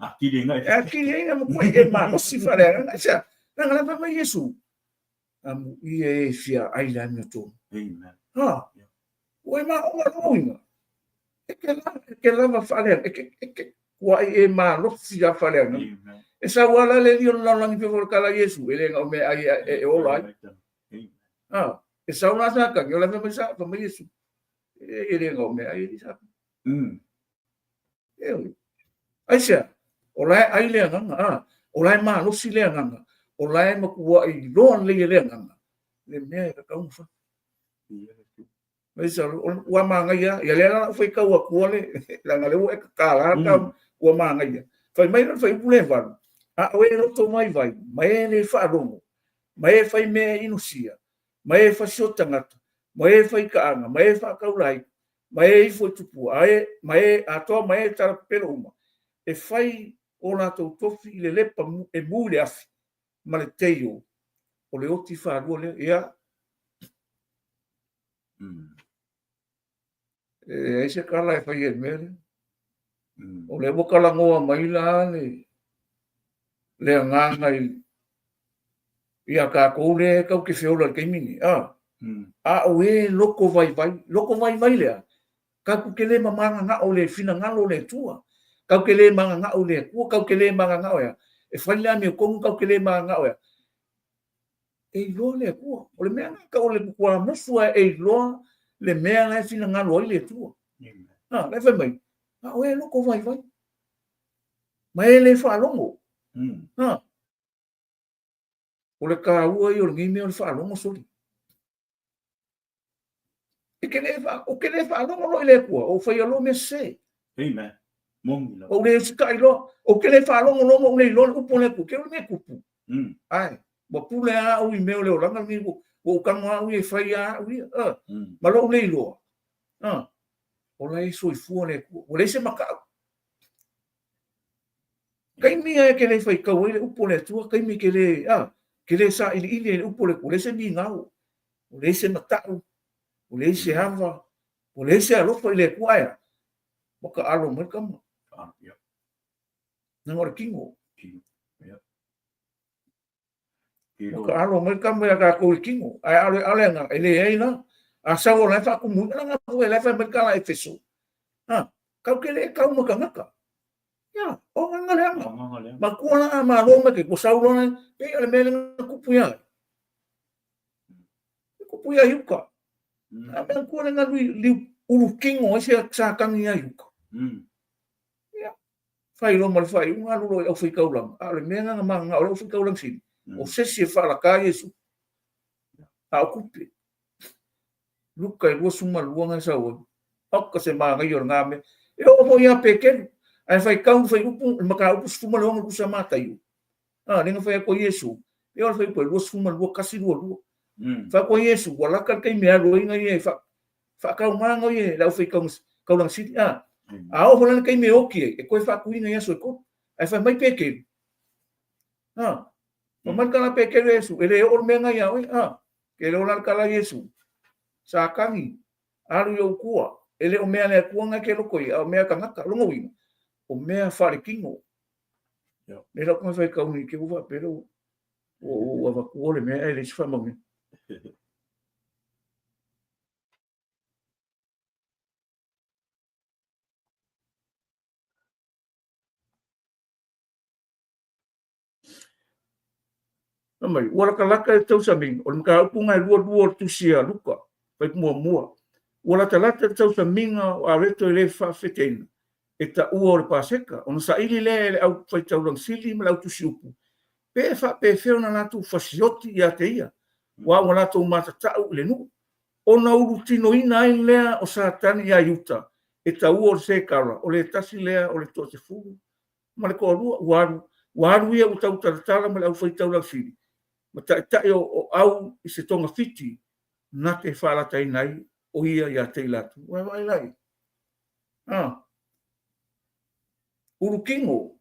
A kiri ngai. A kiri inga mo koe e manosi whaaleanganga. Isa, langa la pama Yesu. Amu ia e fia ai la mea tō. Amen. Ha. Oi ma owa roinga. E ke lava whaaleanga, e ke kua e manosi a whaaleanga. E sa wala le dio na langi pe for kala Yesu ele nga me ai e ola ah e sa una sa ka yo la me sa pa me Yesu ele nga me ai sa ai sa ola ai le nga ola ma no si le nga ola ma ku ai lo le le nga le me ka un fa mai sa wa ma nga ya le la foi ka wa ku le la nga le wa ka la ka wa ma nga ya foi mai no foi pule va a oe no to mai vai mai ne fa rongo mai fai me inusia mai fa sotangata mai fai kaanga mai fa kaulai mai fo tupu ai mai ato mai tar pelo uma e fai ona to tofi le lepa e mule afi male teio o le oti fa gole ia e se kala e fai e mere o le boka la ngoa mai la le nganga ia ka ko le ka ke feola ke mini a oe loko vai vai le ka ku ke le manga nga o le fina nga lo le tua ka ke le manga nga o le ku ka ke le manga nga o ya e fai la me ko ka ke le manga nga o ya e lo le ku o le manga ka o le ku ma sua e lo le mea fina nga lo le tua le fa mai a oe loko vai mai le fa longo o le ka ua i o le ngime o le whaalongo soli. O ke le whaalongo lo i le kua, o whai alo me se. Amen. Mongi la. O le sika i lo, o ke le whaalongo lo mo le i lo le upo le ku, ke le me kupu. Ai, ma pule a au i meo le o langa mi o kanga au i whai a au i, ma lo le i lo. O le iso i fua le ku, o le se makau. Kai mi ai ke le whai kau i le upo le tua, kai mi ke le, ke le sa ili le upo le ku le se mi ngau o le se matau o le se hava o le se alofa i le kuaia mo ka alo mo kama na ngora kingo mo ka alo mo kama ya ka ko kingo ai ale nga ele ai na a sa o le fa ku mu na ko le fa me kala efeso ka ke le ka mo ka ngaka ya o nga le ma ku na ma lo me ke ko sa lo na pe ale me ku puya yuka a me ku na li ulu kingo se sa kangi yuka ya fai lo mal fai un alu lo fai kaulang ale me nga ma nga lo fai kaulang sin o se fa la ka Yesu a kupe luka i lo suma luanga sa o akka se ma nga yor ngame e o mo ya peken ai fai kau fai upu maka upu suma lo ngu sa mata yu ninga fai ko Yesu e o fai po lo suma lo kasi lo fa ko Yesu wala ka kai me lo inga ye fa ka manga ye la fai kau lang sit a o holan kai me oki e ko fa ku inga Yesu ko ai fa mai peken mo man kala peken Yesu ele o menga ya ke lo lan kala Yesu sa kangi alu yo kua ele o mea le kuanga ke lo koi o mea kangaka lo ngoi o mea fare kingo le lo ko fai kau ni ke uva pero o va ku le mea ele fa mo mai ora kalaka e tau saming o mka upunga e lua tu sia luka pai mua ora talata tau saminga a reto le fa feten e ta ua o le paseka ona sa ili le au fai tau lang sili ma lau tu siupu pe fa pe feo na natu fasioti ia te ia wa wana tu mata tau le nu ona uru tino ina ai lea o satani ia yuta e ta ua o se kara o le tasi lea o le tote furu ma le ko alua waru ia utau taratala ma lau fai tau lang sili ma tai o au i se tonga fiti na te whalatai nei o ia te latu. Wai lai. Urukingo.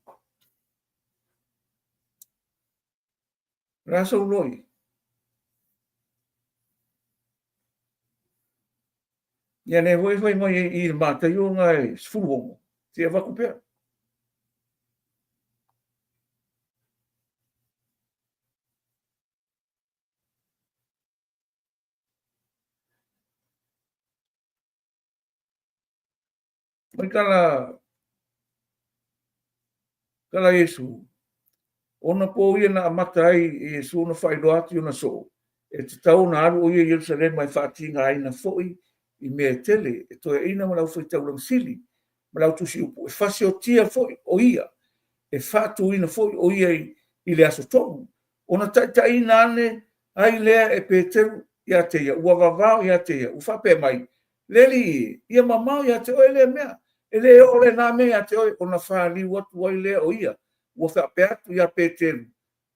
Rasa uloi. Ia ne hoi mai i mata i o ngai sfuruongo. Te a wakupea. Mai kala Yesu. Ona po ia na amata ai Yesu na whaido ati ona so. E te tau na aru o ia Jerusalem mai whaatinga ai na foi i mea tele. E toa ina ma lau whaitau lang sili. Ma lau tusi upu. E whasi o tia foi o ia. E whaatu ina foi o ia i le aso tongu. Ona ta ina ane ai lea e Peteru ia te ia. Ua vavao ia te ia. Uwhape mai. Leli ia mamau ia te oe lea mea. E le ole nā mea ia te oe. Ona whaali watu wai lea o ia. Ua whape atu ia Peteru.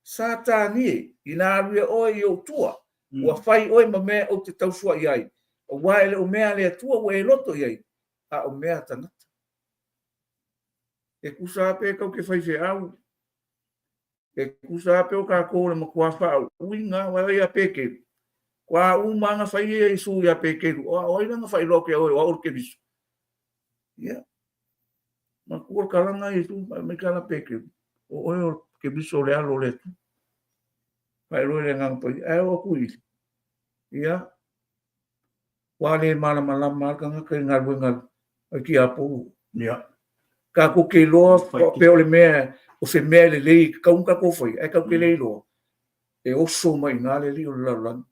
Sa tānie, i nā aruia oe i o tua. Ua whai oe ma mea o te tausua i ai. O waele o mea lea tua ua e loto i ai. A o mea tanata. E kusa ape kau ke whai au. E kusa ape o ka kōre ma kua whao. Uinga wai a pekeru. Kua umanga whai e isu i a pekeru. O oiranga whai loke oe o aur ke visu. Ia. Ma kua karanga i su me kala pekeru. O oe o ke biso le alo le tu. Pai roe le ngang pai. Ai o kui. Ia. Wale mana malama ka nga kai ngarwe ngar. Aki apu. Ia. Ka ko ke loa pe o le mea. O se mea le lei. Ka unka ko fai. Ai ka ke lei loa. E oso mai nga le li o le lalang.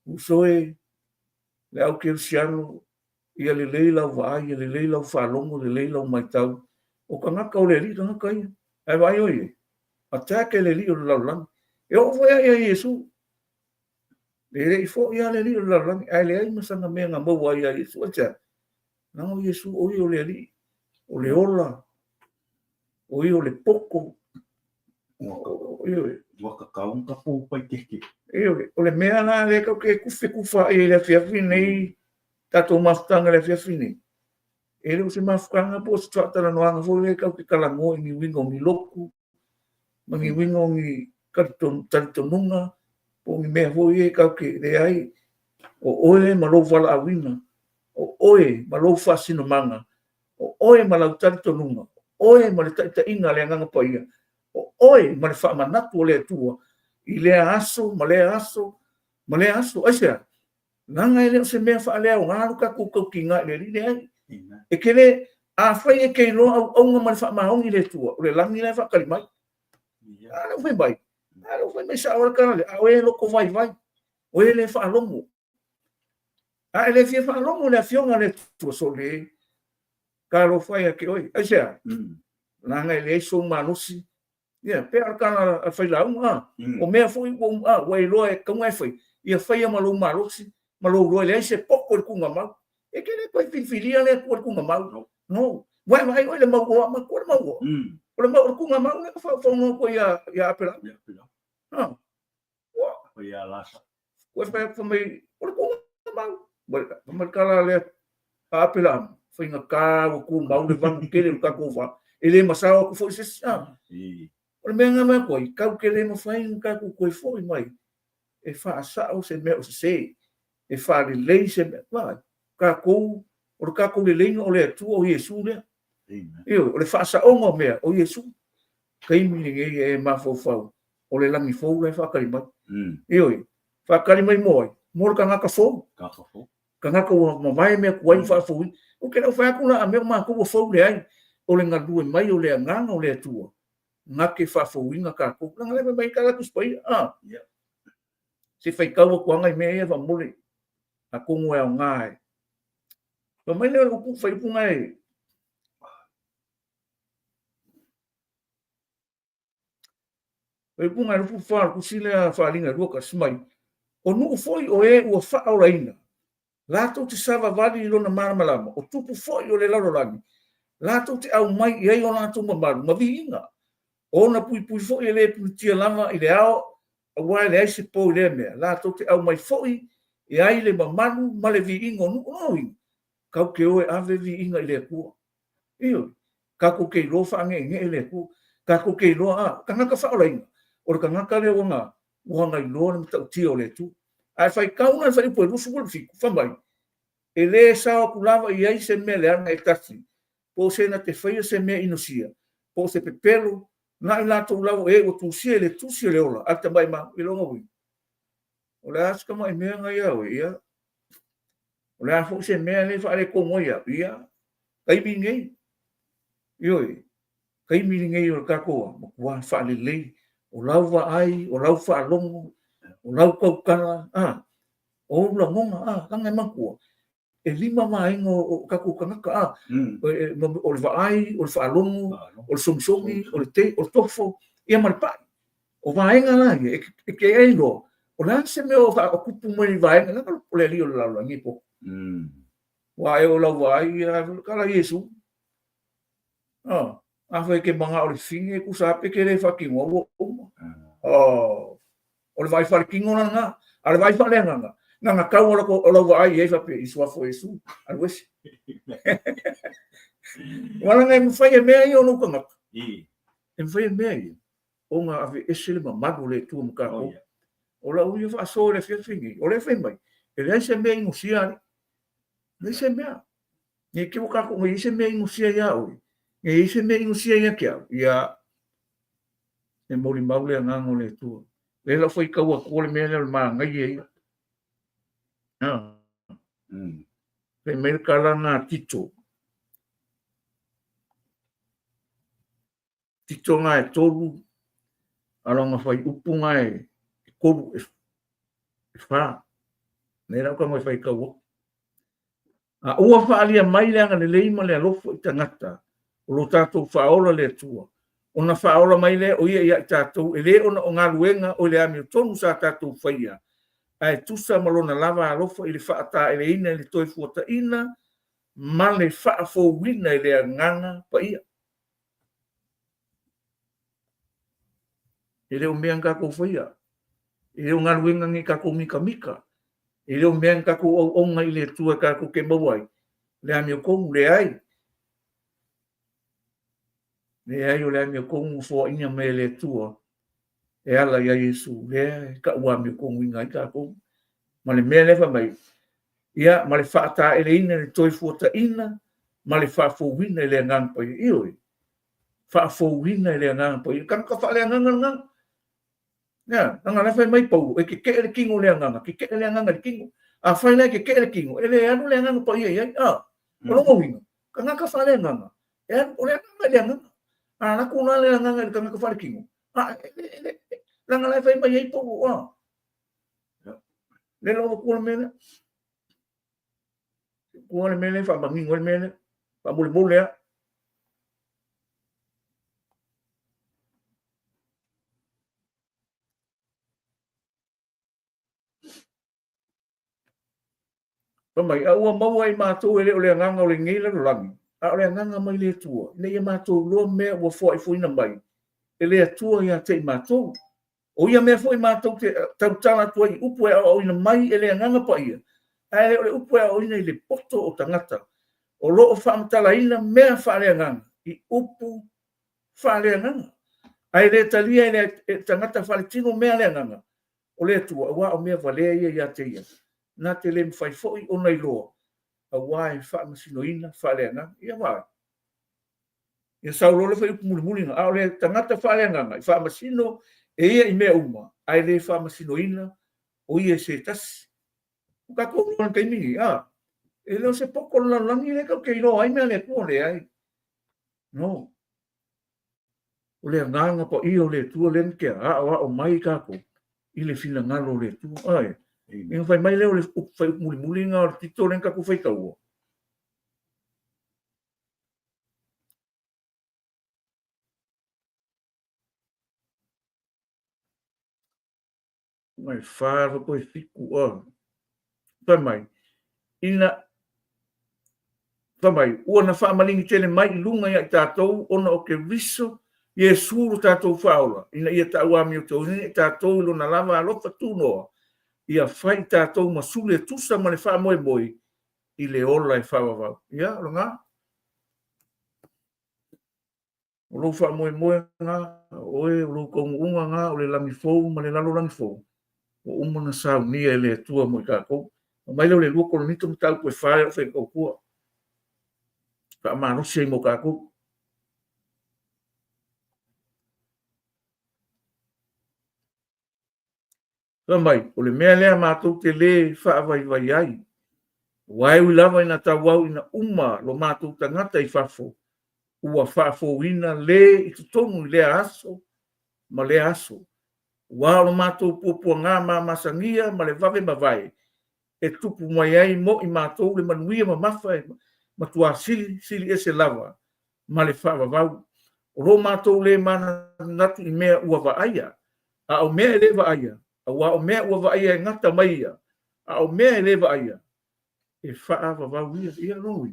Usoe. Le au ke usiano. Ia le lei lau vai. Ia le lei lau whalongo. Le lei lau maitau. O ka ngaka o le li. Ka ngaka ia. Ai vai oie. Atake le li o le lalang. E o foi ia Yesu. Le rei fo ia le li o le lalang. Ai le ai masanga mea ngā maua ia Yesu. Acha. Nango Yesu o i o le li. O le ola. O i o le poko. Waka kaunga pō pai teke. O le mea nā le kau ke kuwha e le fiafi nei. Tato mafutanga le fiafi nei. E le o se mafukanga po se tuatara noanga fo le kau ke kalango i ni wingo ni loku. Mangi wingo ni taritonunga. Po mi mea fo e kau ke le ai. O oe ma lo wala awina. O oe ma lo whasino manga. O oe ma lau taritonunga. Oe ma le taita inga le nganga paia. O oe ma le whaamanatu o le atua. I le aso, ma le aso, ma le aso. Aisea, nanga ele o se mea whaalea o ngāru ka kukau ki ngā le li le ai. E kele, a whai e kei loa au aunga ma le whaamaongi le tua. O le langi le whakari mai. Ala whai mai. Ala whai mai sa ora kana le. A oe loko vai vai. Oe le whaalongo. A ele fia whaalongo le a fionga le tua so le. Ka lo whai a ke oi. Aisea, nanga ele so manusi. Ia, pe arkana a whai launga. O mea fui o wai loa e kaunga e whai. Ia whai a malo marusi. Malo loa le se poko le kunga mau. E kele koe whiwhiria le kua le kunga mau. No. Wai mai oi le mau oa, ma kua le mau oa. O le mau le kunga mau le whaunga koe ia apela. Ia apela. Koe ia lasa. Koe whamai, o le kunga mau. Wai kala le apela. Whainga kā o kunga mau le vangu kele le kako wha. E le masawa ku fwoi sesi. O le mea ngā mea koe, kau ke le mawhainga kako koe fwoi mai. E whaasao se mea o se se. E whaare lei se mea. Vai. Kako, o le kako le leinga o le atua o Yesu lea. O le whaasaonga o mea o Yesu. Kaimi e mawhau. O le langi fwou le whakari mai. Whakari mai moi. Moro ka ngaka fwou. Ka ngaka o mawai mea kuai whaafui. O ke rau whaakuna a mea mako o fwou le ai. O le ngadue mai o le anganga o le atua. Ngake whaafouinga kako. Nanga lewe mai ka laku spai. Se whaikau a kuanga i mea e whamole. A kongo e o ngai. Pa mai lewe upu whaipunga e. Whaipunga e rupu whaar kusile a whaalinga ruaka smai. O nuu foi o e ua wha o raina. Lato te sawa vali i lona maramalama. O tupu foi o le larolangi. Lato te au mai i ei o lato mamaru. Ma vi inga. O na pui foi e le putia lama i le ao. Awa le se po le me la to te au mai foi e ai le mamanu ma le vi ingo no oi ka ke o ave vi inga le ku io ka ko ke lo fa nge le ku ka ko ke lo a ka nga ka fa ola inga o ka nga ka le o nga lo na ta ti o le tu ai fai ka una fai po lu su fi fa mai e le sa ku lava i ai se me le ana e tasi po se na te fai se me inosia po se pepelo na ila to lava e o tu si le ola ata mai ma i longa wi o le aska mai mea ngai au ia o le afo se mea le fa le ko mo ia kai bi ngai ioi kai mi ngai o ka ko mo wa fa le o lau wa ai o lau fa longo o lau kau kala o la monga langa maku e lima mai ngo ka ku ka o le va ai o le fa longo o le somsomi o le te o tofo ia mal pa o va enga la e ke ai lo o la se me o fa ku pu mo vai nga o le li o la la ngi po wa e o la vai ka la yesu a fa ke manga o le finge ku sa pe ke le fa ki mo o le vai fa ki ngona nga a le vai fa le nga ka o la vai e fa pe isu fo yesu al wes wala nga mo fa e me yo no ka e fa e me o nga ave ese le mamadu le tu mo ka o la uia fa so le fingi o le fa mai e le se me musia le se me ni ke ka ko ngi se me musia ya o e se me musia ya ke ya e mo li maule nga ngole tu le la foi ka wa ko le me le ma ngai e pe me kala na tito nga e tolu alonga fai upunga e koru e fa ne ra ka mo fai ka wo a ua fa alia mai le anga le leima le alofo i tangata o lo tatou whaola le tua o na whaola mai le o ia tatou e le ona o ngā luenga o le ami o tonu sa tatou whaia ai tusa malona lava alofo i le whaata e le ina le toi fuata ina ma le whaafo wina i le anganga pa ia e le o mea ngako whaia e le o ngā luenga ngi kako mika mika e leo mea kako o onga i le tua kako ke mawai le ami o kongu le ai o le ami o kongu fo ina me le tua e ala ia Yesu le ka ua ami o kongu inga i kako ma le mea lefa mai ia ma le whaata e le ina le toi fuata ina ma le whaafowina i le ngampa i ioi whaafowina i le ngampa i kanka wha le ngampa ya nga la fai mai pau e ke le kingo le nga ke le nga le kingo a fai le ke le kingo ele anu le nga pa ia o lo winga ka nga ka fa le nga e o le nga le nga na ku na le nga ka nga ka fa le kingo la nga la fai mai ai pau le lo ku le mele fa bangi ngol mele fa bul ya mai au mau ai matou e le o le nganga o le ngai la langi a o le nganga mai le tua le ia matou lo me o foi na mai e le tua ia te matou o ia me foi matou te tau tala tua i upu e o ina mai e le nganga pa ia ai le upu e o ina i le poto o tangata o lo o whaamtala ina mea whaale nganga i upu whaale nganga ai le talia i le tangata whaale tino mea le nganga o le tua wa o mea valea ia te ia na te le mwhai foi o nei loa a wai wha masinoina wha leanga ia wai ia saulo le whai muli nga a le tangata wha leanga i wha masino e ia i mea uma ai le wha masinoina o ia se tasi ka kōru ana kai mingi e leo se poko la langi le kau kei loa ai mea le kua le ai no o le nganga pa i o le tua len ke a o mai kako i le fina ngalo le tua ai e fai mai leo le fai muli nga o tito len kako fai kau mai fara ko fiku fai mai ina fai mai ona fa malingi tele mai lunga ia tatou ona o ke riso Iesu lo tātou whaola, ina ia tau ami o tau nene, tātou ilo na lava alofa tūnoa, ia whai tātou masule tusa ma le wha moe moe, i le ola e whawawau. Ia, ronga? O lo wha moe moe ngā, oe, o lo kongunga ngā, o le langi fōu, ma le lalo langi fōu. O umana sau nia e le atua mo i kākou. O mai leo le lua kolonito mi tau koe whae o whai kaukua. Ka marosi ai mo kākou. Mai, o le mea lea mātou te le whaavai vai ai. Wai ui lava ina tawau ina uma lo mātou tangata i whafo. Ua whafo ina le i tutongu i lea aso, ma lea aso. Ua lo mātou pupua ngā mā masangia ma le vave mawai. E tupu mai ai mo i mātou le manuia ma mawhai, ma tua sili ese lava, ma le whaavavau. O lo mātou le mana natu i mea ua vaaia, a o mea le vaaia. Wa o mea ua vaia ngata mai ia. A o mea e le vaia. E wha vau ia roi.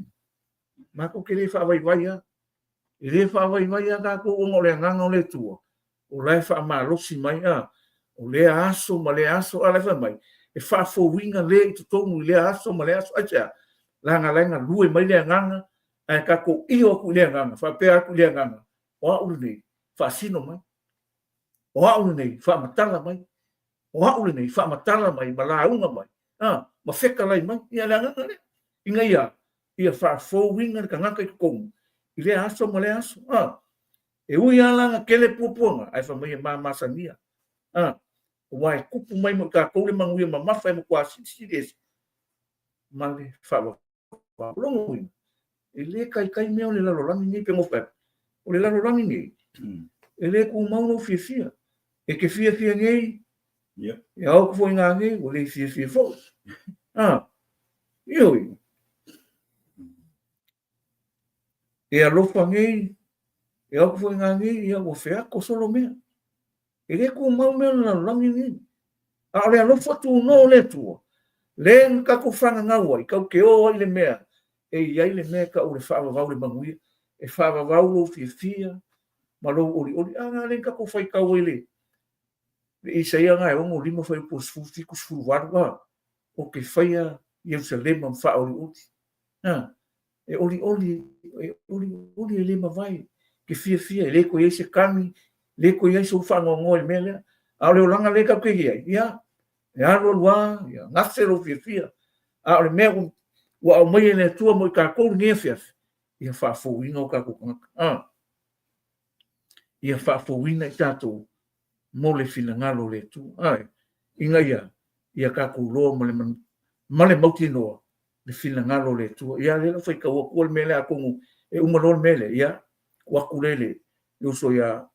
Mako ke le wha vai ia. E le wha vai ia kako o ngore nganga o le tua. O lai wha maa rosi mai a. O le aso ma le aso a le wha mai. E wha fo winga le i tutongu i le aso ma le aso acha. Langa langa lue mai le nganga. A kako iyo aku le nganga. Wha pea aku le nganga. O a ulu nei. Wha sino mai. O a ulu nei. Wha matala mai. O haule nei wha matala mai, ma launga mai. Ma wheka lai mai, ia le anganga le. Inga ia wha fōwinga ka ngaka i kongu. I le aso ma le aso. E ui alanga kele pupunga, ai wha mai e māmasania. O wai kupu mai mo ka koule manguia ma mawhai mo kua sisi. Ma le wha longo ina. E le kai mea o le lalorangi ni pe ngofai. O le lalorangi ni. E le ku mauno fia. E ke fia ngei. E au kufo inga nge, o le fia fo. Ioi. E alofa nge, e au kufo inga nge, ia o fea ko solo mea. E le ku mau mea na langi nge. A le alofa tu no le tua. Le nka ko franga ngaua, i kau ke o ai le mea. E iai le mea ka o le whaava vau le manguia. E whaava vau lo fia. Ma lo ori. Le nka ko fai kau ele. E saia ngai o lima fai po sfufi ku sfuwaru o ke faia Jerusalem am fa ori. E ori le mavai ke fia le ko ese kami le ko ese o fa ngo le mele a le langa le ka ke ia ya ro wa ya ngasero fia a le me wa o mai le tua mo ka ko ni fia ia fa fo ino ka ko ia fa fo ina tato mo le fina ngalo le tu ai inga ia ka ku lo mo le male mauti no le fina ngalo le tu ia le foi ka o le mele a kongu e uma lo mele ia wa kulele yo so ia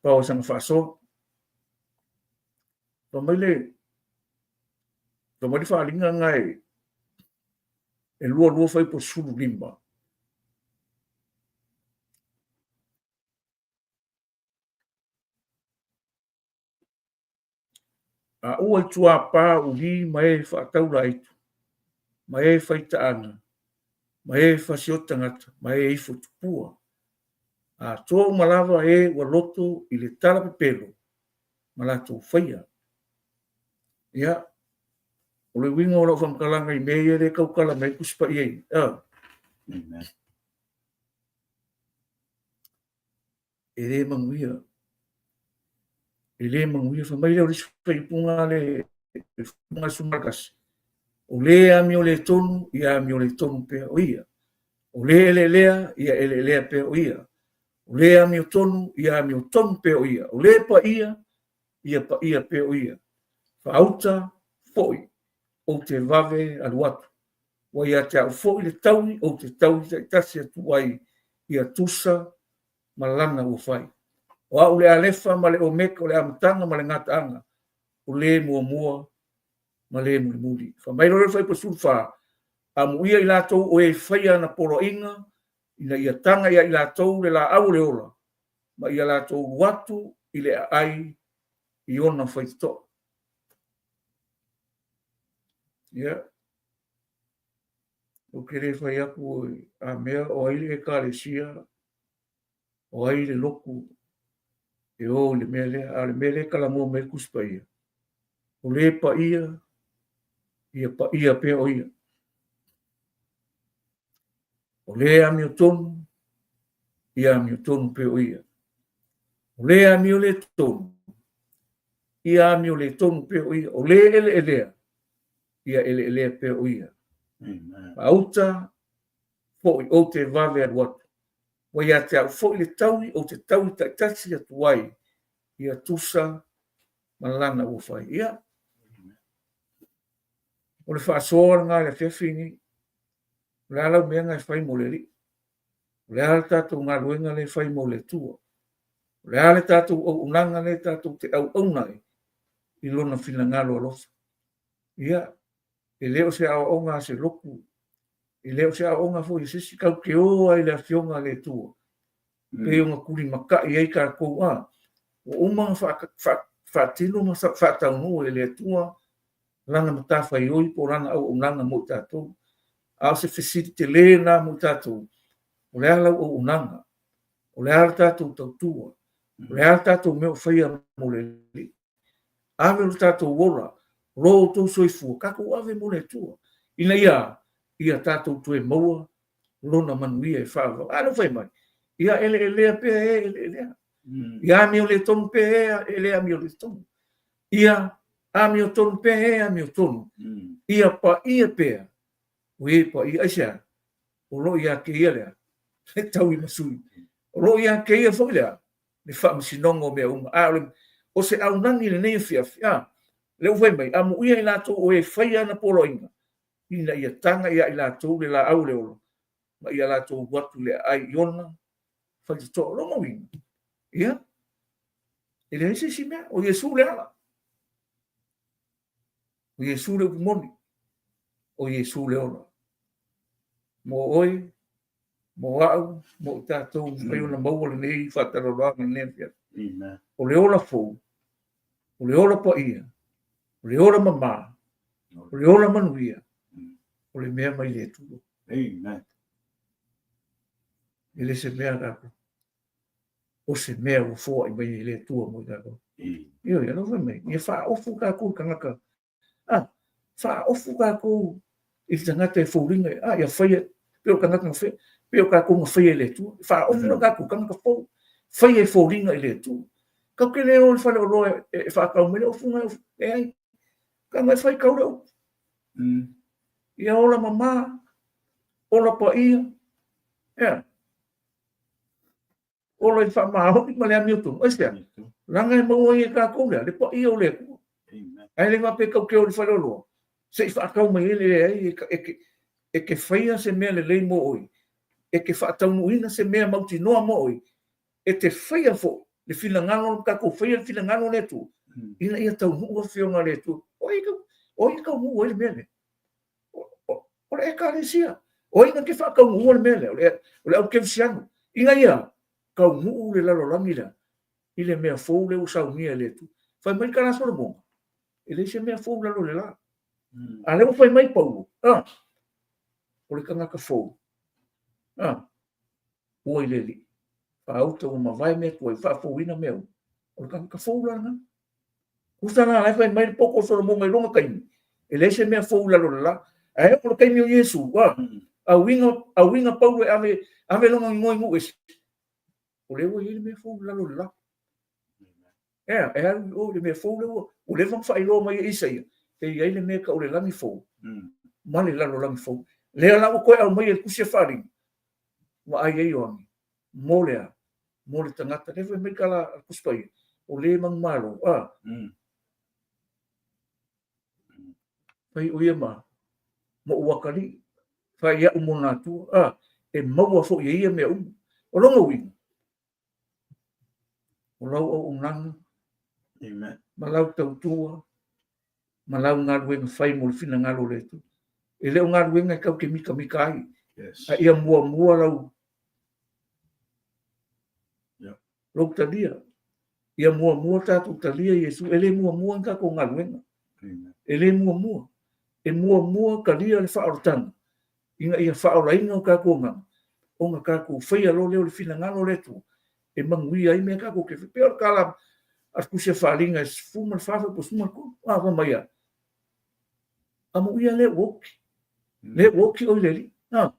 pa o sang fa so to mele fa linga ngai e lo foi po sulu limba a ua tua pa uli mai fa taula itu mai fa taana mai fa siota ngata mai ifo tupua a to malava e wa loto i le tala pepelo malato faia ia o le winga o lo fam kalanga i mei le kau kala mai kuspa i ele manguia fa mai le o fai punga le punga sumakas o le ami o le tonu ia ami o le tonu pe o ia o le lea ia ele lea pe o ia o le ami o tonu ia ami o tonu pe o ia o le pa ia pe o ia fa auta foi o te vave aluatu o ia te au foi le tauni o te tauni te tasi atu ai ia tusa malanga o fai o au le alefa ma le omeka o le amatanga ma le ngataanga o le mua ma le muli fa mai lo fai po sulfa amu ia i latou o e faia na polo inga ina ia tanga ia i latou le la au le ola ma ia latou watu i le ai i ona fai to ia o kere fai aku a mea o ai le kalesia o ai le loku E o le mele kala mo me kuspa ia. O le pa ia pe o ia. O le ami o tonu, ia ami o tonu pe o ia. O le ami o le tonu, ia ami o le tonu pe o ia. O le elea, ia elea pe o ia. Auta, po i o te vave atu atu. Wa ia te au fo i le taui o te taui taitasi atu wai. Ia tusa malana ua fai. Ia. O le whaasoa ngā le whiawhini. Le alau mea ngai whai mo le li. Le ala tātou ngā ruenga le whai mo le tua. Le ala tātou au unanga le tātou te au aunai. I lona whina ngalo alofa. Ia. E leo se au o ngā se loku. I leo se au o ngā fo i sisi kau ke o ai le awhionga le tua. Pe o ngā kuri maka i ei ka kou a. O umanga whaatino ma whaataunu e le tua. Lana matafa i oi po rana au unanga mo tātou. Au se fesiti te le nā mo tātou. O le ala o unanga. O le ala tātou tautua. O le ala tātou meo whaia mo le li. Ave o tātou wola. Ro tō soifua. Kako ave mo le tua. Ina ia tātou tue maua. Lona manuia e whaava. Ano whai mai. Ia elea pe elea. Ia ami o le tonu pe elea mi o le tonu. Ia ami o tonu pe ami o tonu. Ia pa ia pe. Ue pa ia aisea. O lo ia ke ia lea. Le tau i masui. O lo ia ke ia fo lea. Le wha masinongo mea uma. O se au nangi le nei fia. Le ufai mai. Amu ia i lato o e whaia na polo inga. Ina ia tanga ia i lato le la au le olo. Ma ia lato watu le ai iona. Whai to lo mo winga. Ia. Ele ese si mea. O Yesu le ala. O Yesu le umoni. O Yesu le ola. Mo oi. Mo au. Mo tātou. Mai ona maua le nei. Whataroanga nefia. O le ola fōu. O le ola pa ia. O le ola mama. O le ola manuia. O le mea mai le tulo. Amen. Ele se mea kako. O se mea o fōa i mai le tua mo kako. Ia no whai mai. Ia wha ofu kako kangaka. Wha ofu kako. I tangata e fōringa. Ia whaia. Peo kangaka whaia. Peo kako ngā whaia le tua. Wha ofu na kako kangaka fō. Whaia e fōringa i le tua. Kau ke leo le whale o loa e whakau mele ofu ngai ofu. E ai. Ka ngai whai kaura o. Ia ola mama. Ola pa ia. Ia. Ola i whamahoni ma lea miutu. Oisea. Ranga e maua i e kako lea. Le pa ia o lea kua. Ai le wape kau keo le whale o loa. Se i whakau mai ele ai. E ke whaia se mea le lei mo oi. E ke whaataunu ina se mea mauti noa mo oi. E te whaia fo. Le fila ngano kako whaia le fila ngano le tu. Ina ia tau hua whionga le tu. Oi kau hua ele mea le. O le e ka le sia. Oi nga ke whakau hua le mea le. O le au kevisiano. Inga ia. Kau hua le lalo langi la. Ile mea fōu le usau nia le tu. Whai mai ka naso le monga. Ele se mea fōu lalo le la. A leo whai mai paulo. O le kangaka fōu. Ua i le li. Auta o mawai mea kua i whaafouina mea. O le kangaka fōu lana. Kustana lai whai mai poko so le monga i longa kaimi. Ele se mea fōu lalo le la. A o le kaimi o Yesu. A winga paulo e ave longa ngoi ngu esi. O le ua i le mea fōu lalo le la. E alu o le mea fōu le ua. O le wang whai loa mai e Isaia. E iai le mea ka o le langi fōu. Ma le lalo langi fōu. Lea la o koe au mai e kusia wharing. Ma ai ei oangi. Mo lea. Mo le tangata. Lewe mai ka la kuspai. O le mang malo. Pai o ia ma. Mo uakari. Whai ia umona atua. E maua fo ia ia mea umu. O longa winga. O lau au unanga. Malau tautua. Malau ngā ruenga whai mo le fina ngalo le tu. E leo ngā ruenga e kau ke mika mika ai. A ia mua lau. Lau talia. Ia mua tātou talia Yesu. E le mua ngā ko ngā ruenga. E le mua. E mua ka lia le whaorotanga. Inga ia whaorainga o kā ko ngā. O ngā kā ko whaia lo leo le fina ngalo le tu. e mangui ai me ka ko ke pe or kala as ku se falinga es fuma fa po suma ko va mai a amu ia le woki o le na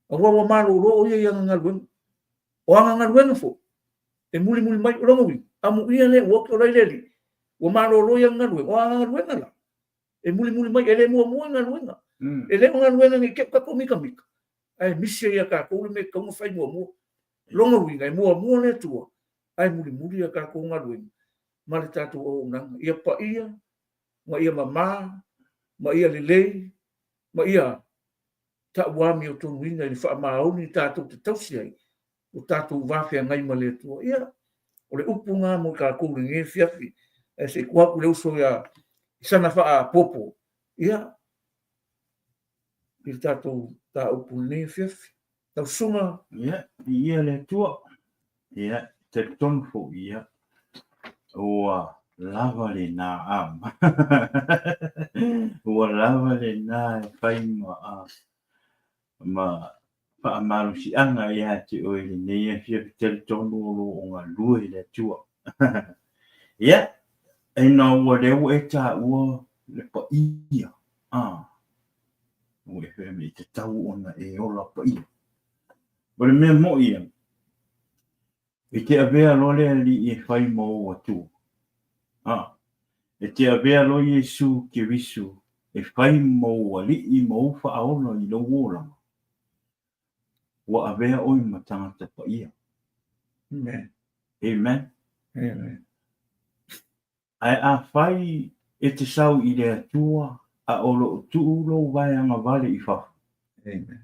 o wa malu ro ia yang ngalwen o anga ngalwen fo e muli mai ro ngi amu ia le woki o le o malu ro yang ngalwen o anga ngalwen la e muli mai ele mo ngalwen ele ngalwen ngi ke ka ko mi ai misi ia ka ko me ka mo fai mo longo wi ngai mo le tu ai muli ia ka ko ngalwen ma le tatu o nang ia pa ia ma ia mama ma ia le ma ia ta wa mi o tu winga ni fa ma o ni tatu te tausi ai o tatu va fe ngai ma le tu ia o le upunga mo ka ko ngi fiafi e se kwa ku le uso ya sana fa a popo ia il tatu ta upu ni fiafi ta sunga ia le tua ia te ton fo ia o lava le na am o lava le na fai ma pa malu si anga ia te o le nei fia te tonu o nga lui le tua ia e na o le o e ta o le pa ia o e fe me te tau ona e ola pa ia o le me mo ia e te avea lo le li e fai mo o tu e te avea lo Yesu ke visu e fai mo ali i mo fa aono i lo wola wa avea oi matanga te pa ia amen ai a fai e te sau i le atua a olo tu lo vai anga vale i fa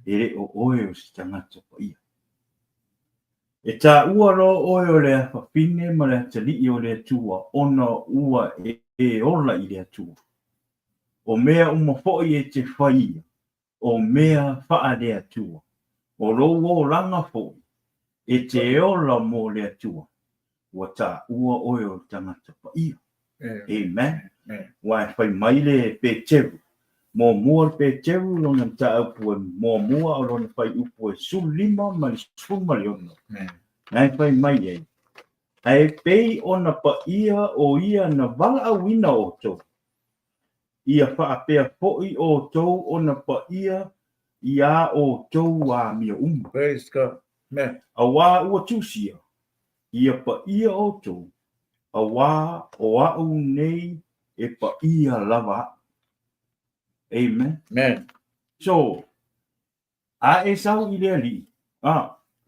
e re o oe o si tangata pa ia e tā ua ro oe o le awhawhine ma le atali i o le atua ona ua e ola i le atua o mea umafoi e te whaia o mea wha le atua o rowo langa fo e te ola mo le atua wa tā ua oe o tangata pa ia amen wa e whai mai le pe teru mo mua pe teru lona ta upu e mo mua o lona whai upu e sulima ma le suma le ono nai whai mai e ai pei ona pa ia o ia na wala awina o tau ia wha apea poi o tau ona pa ia o tau a mia praise God a wā ua tusia ia pa ia o tau a wā o au nei e pa ia lava amen so a e sau i lea li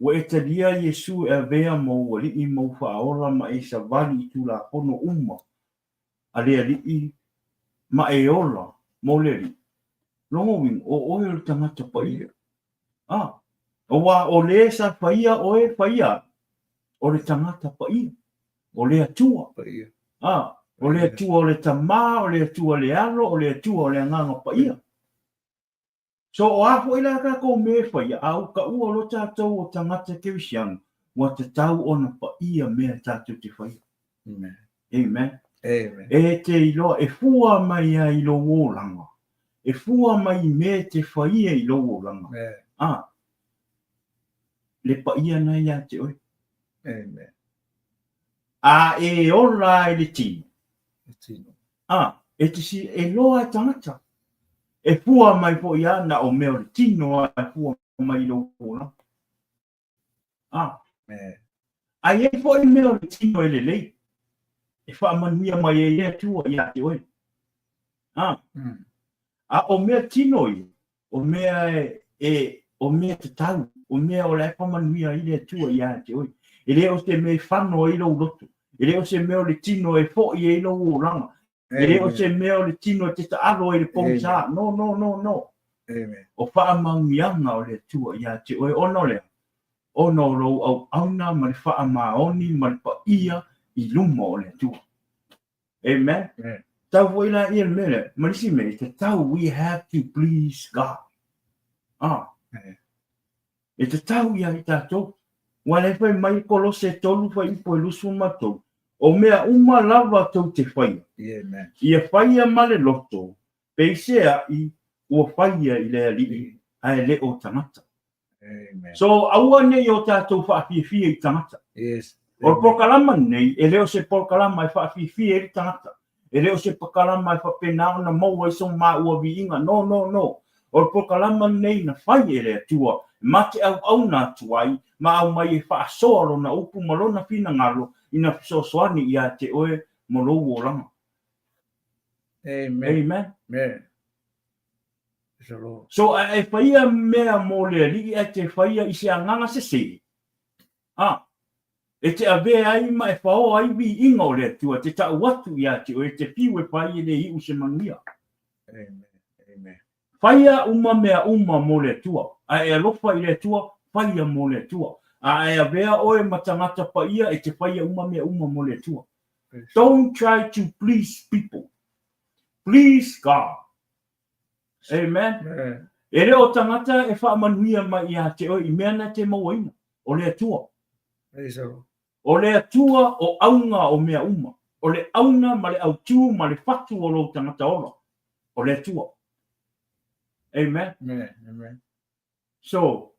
wa e talia Yesu e vea mo wali i mo whaola ma e sa vali i tula pono a lea li ma e ola mo le li longo wing o oe o tangata pa ia o wā o le sa pa ia o e pa ia o le tangata pa ia o le atua pa ia o le atua o le tama o le atua le alo o le atua o le nganga pa ia so o afo ila ka ko me fai au ka ua lo tātou o tangata kewisiang wa te tau ona pa ia mea tātou te fai amen e te ilo e fua mai a ilo wōlanga e fua mai me te fai a ilo wōlanga le pa ia na ia te oi a e ola e le tino e te si e loa tangata e fua mai po ia na o meo le tino a fua mai lo pona ai e fo i meo le tino e le lei e fa manuia mai e tua ia te oi o mea tino i o mea o mea te tau o mea o le fa manuia i le tua ia te oi e le o se me fano i lo loto e le o se meo le tino e fo i lo langa e o se meo le tino te alo e le ponsa no o fa mangianga o le tua ia te oi ono le ono ro au auna ma le fa maoni ma le pa ia i lumo o le tua amen tau voila i le mele ma si me te tau we have to please God e te tau ia i tatou wale fai mai kolose tolu fai po lusu matou o mea uma lava tau te whaia. Ia whaia male loto, peisea i ua whaia i lea li ai le o tangata. So, aua nei o tātou whaafia i tangata. Yes. O pokalama nei, e leo se pokalama e whaafifi e tangata. E leo se pokalama e whapenao na mau e song maa ua viinga. No, no, no. O pokalama nei na whai e lea tua. Mate au nā tuai, ma au mai e whaasoa ro na upu malona whina ngalo ina fisosoani ia te oe molo o langa. Amen. Amen. Amen. Praise the Lord. So e whaia mea mō lea li e te whaia i se anganga se se. E te ave ai ma e whao ai vi inga o lea tua, te tau watu ia te o e te piu e whai e le i u se mangia. Amen. Amen. Whaia uma mea uma mō lea tua. A e alofa i lea tua, whaia mō lea tua. A e avea oe matangata pa ia e te whaia uma mea uma mō lea tua. Don't try to please people. Please God. Amen. Amen. E reo tangata e whaamanuia mai ia te oe i meana te mawaina. O lea tua. Praise the Lord. O lea tua o aunga o mea uma. O le auna ma le au tiu ma le whatu o lo tangata ora. O lea tua. Amen. Amen. Amen. So,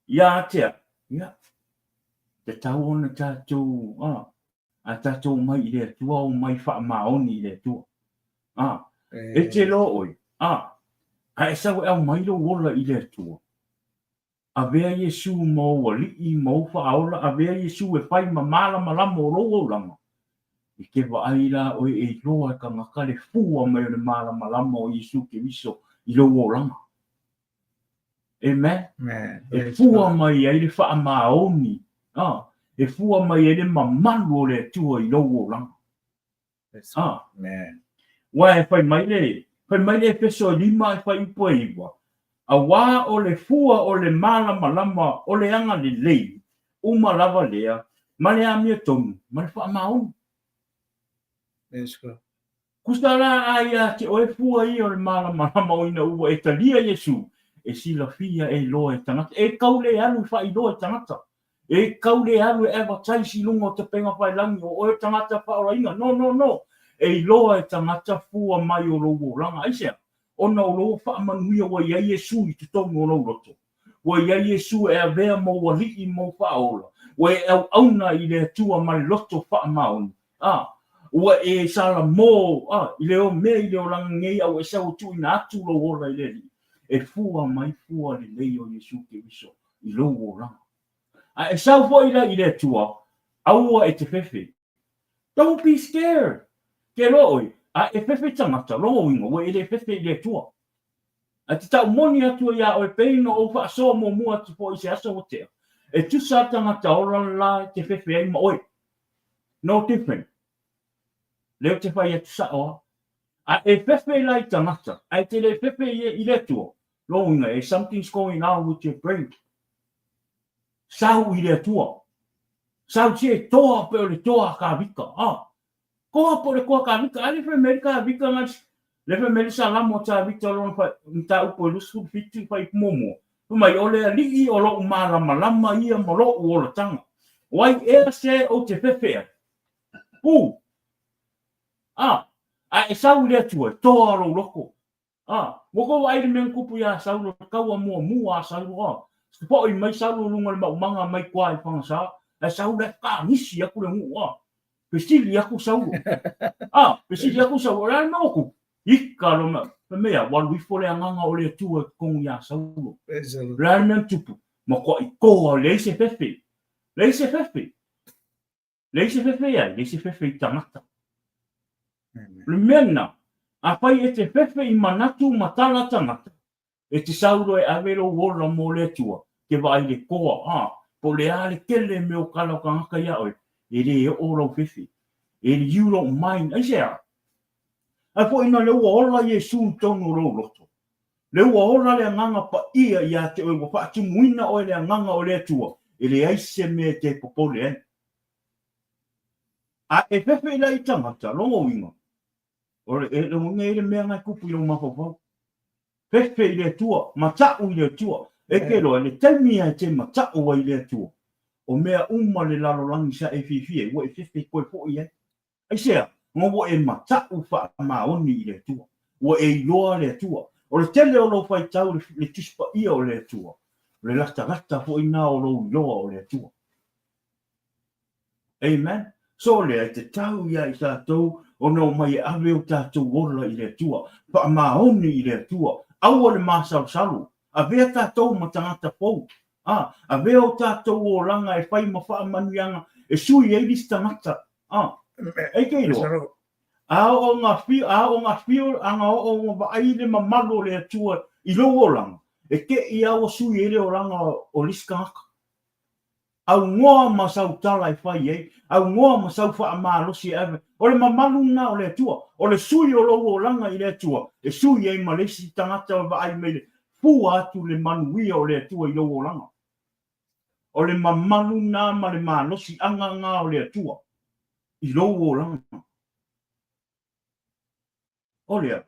ia tea. Ia. Te tau ona tātou. A tātou mai i lea tua o mai wha maoni i lea tua. E te lo oi. A e sau e au mai lo wola i lea tua. A vea Yesu mo wa li mo fa aula a vea Yesu e fai mamala malamo ro langa. I ke wa aila o e loa ka ngaka le fua mai le mala malamo o Yesu ke viso i lo langa. Amen. Amen. E fua mai ai le fa maoni. E fua mai ai le mamalu le tua i lo langa. Amen. Wa e fai mai le peso lima e fai po iwa. A wā o le fua o le mala malama o le anga le lei, uma lava lea, ma le amia tonu, ma le wha maoni. Let's go. Kustara aia te oe fua i o le mala malama o ina ua e talia Yesu, e sila fia e loa e tangata, e kaule alu wha i loa e tangata, e kaule alu e ewa taisi lungo te penga whai langi o oe tangata wha ora inga, no, e loa e tangata fua mai o logo ranga, aisea. Ona o lo fa manuia wa ia Yesu i te tonga o lo roto. Wa ia Yesu e avea mo wa lii mo fa ola. Wa e au auna i le tua mai loto fa mauni. Wa e sala mo, i leo me i leo langa ngei au e sau tu ina atu lo ola i le li. E fua mai fua le lei o Yesu ke viso i lo o langa. E sau fo i le tua, aua e te fefe. Don't be scared. Ke loi. E fefe tangata, rongo wingo, wa ele fefe le tua. A te tau moni atua ia o e peino o wha soa mo mua te po i se asa o tea. E tu sa tangata ora la te fefe ai ma oi. No different. Leo te whai atu sa oa. A e fefe la i tangata. A te le fefe i le tua. Rongo wingo, something's going on with your brain. Sau i le tua. Sau te toa pe o le toa ka vika. Koa po le koa ka vika, ale fe Amerika vika ngas, le fe Amerika la mo ta vika lon fa nta upo lusu fitu fa momo. Mai ole ali o lo mala malama ia mo lo o lo tanga. Wai e se o te fefe. E sau le tu to ro loko. Mo ko ai men kupu ya sau lo kaua mo mua sau. Po i mai sau lo ngal manga mai kwai fa sa. E sau le ka nisi aku le mua. Pesili aku sau. Pesili aku sau. Ora no ku. Ika lo ma. Mea walu fole anganga o le tua kong ya sau. Rana tupu. Ma ko i ko le se fefe. Le se fefe. Le se fefe ya, le se fefe tangata. Le mena. A pai e te fefe i manatu matala tangata. E te sauro e avero wola mo le tua. Ke vai le koa. Po le ale kele me o kala ka ngaka ya oi. E re o lo fefe. E re you don't mind. Ai sea. Ai po ina le ola Yesu tono lo loto. Le ola le nganga pa ia ia te o pa tu muina o le nganga o le tua. E le aise me te popole. E fefe la i tangata, longo winga. Ore e le winga i le mea ngai kupu i lo mapapau. Fefe i le tua, matau i le tua. E ke loa, le taimia e te matau i le tua. O mea uma le lalo langi sa e fifie, wo e fefe koe po i e. Ai sea, ngo e matau wha maoni i le tua. Wo e iloa le tua. O le tele o lo fai tau le tuspa ia o le tua. Le lata po i nā o lo iloa o le tua. Amen. So le te tau ia I tātou, ono mai ave o tātou ola I le tua. Pa maoni I le tua. Au le māsau salu. A vea tātou ma tangata pou. A vea o tātou o langa e whai ma wha manuianga. E sui e lis tangata. E kei loa. A o ngā whio, anga o ngā waaile ma malo le tua I lo o langa. E ke I au sui e le o langa o lis kangaka. Au ngoa ma sau tala I whai ei. Au ngoa ma sau wha amalosi ave. O le mamalu na o le tua. O le sui o lo o langa I le tua. E sui ei ma lesi tangata o vai mele. Fu atu le manuia o le tua I lo o langa. O le mamalu na ma le malosi anga nga o le tua. I lo o langa. O lea.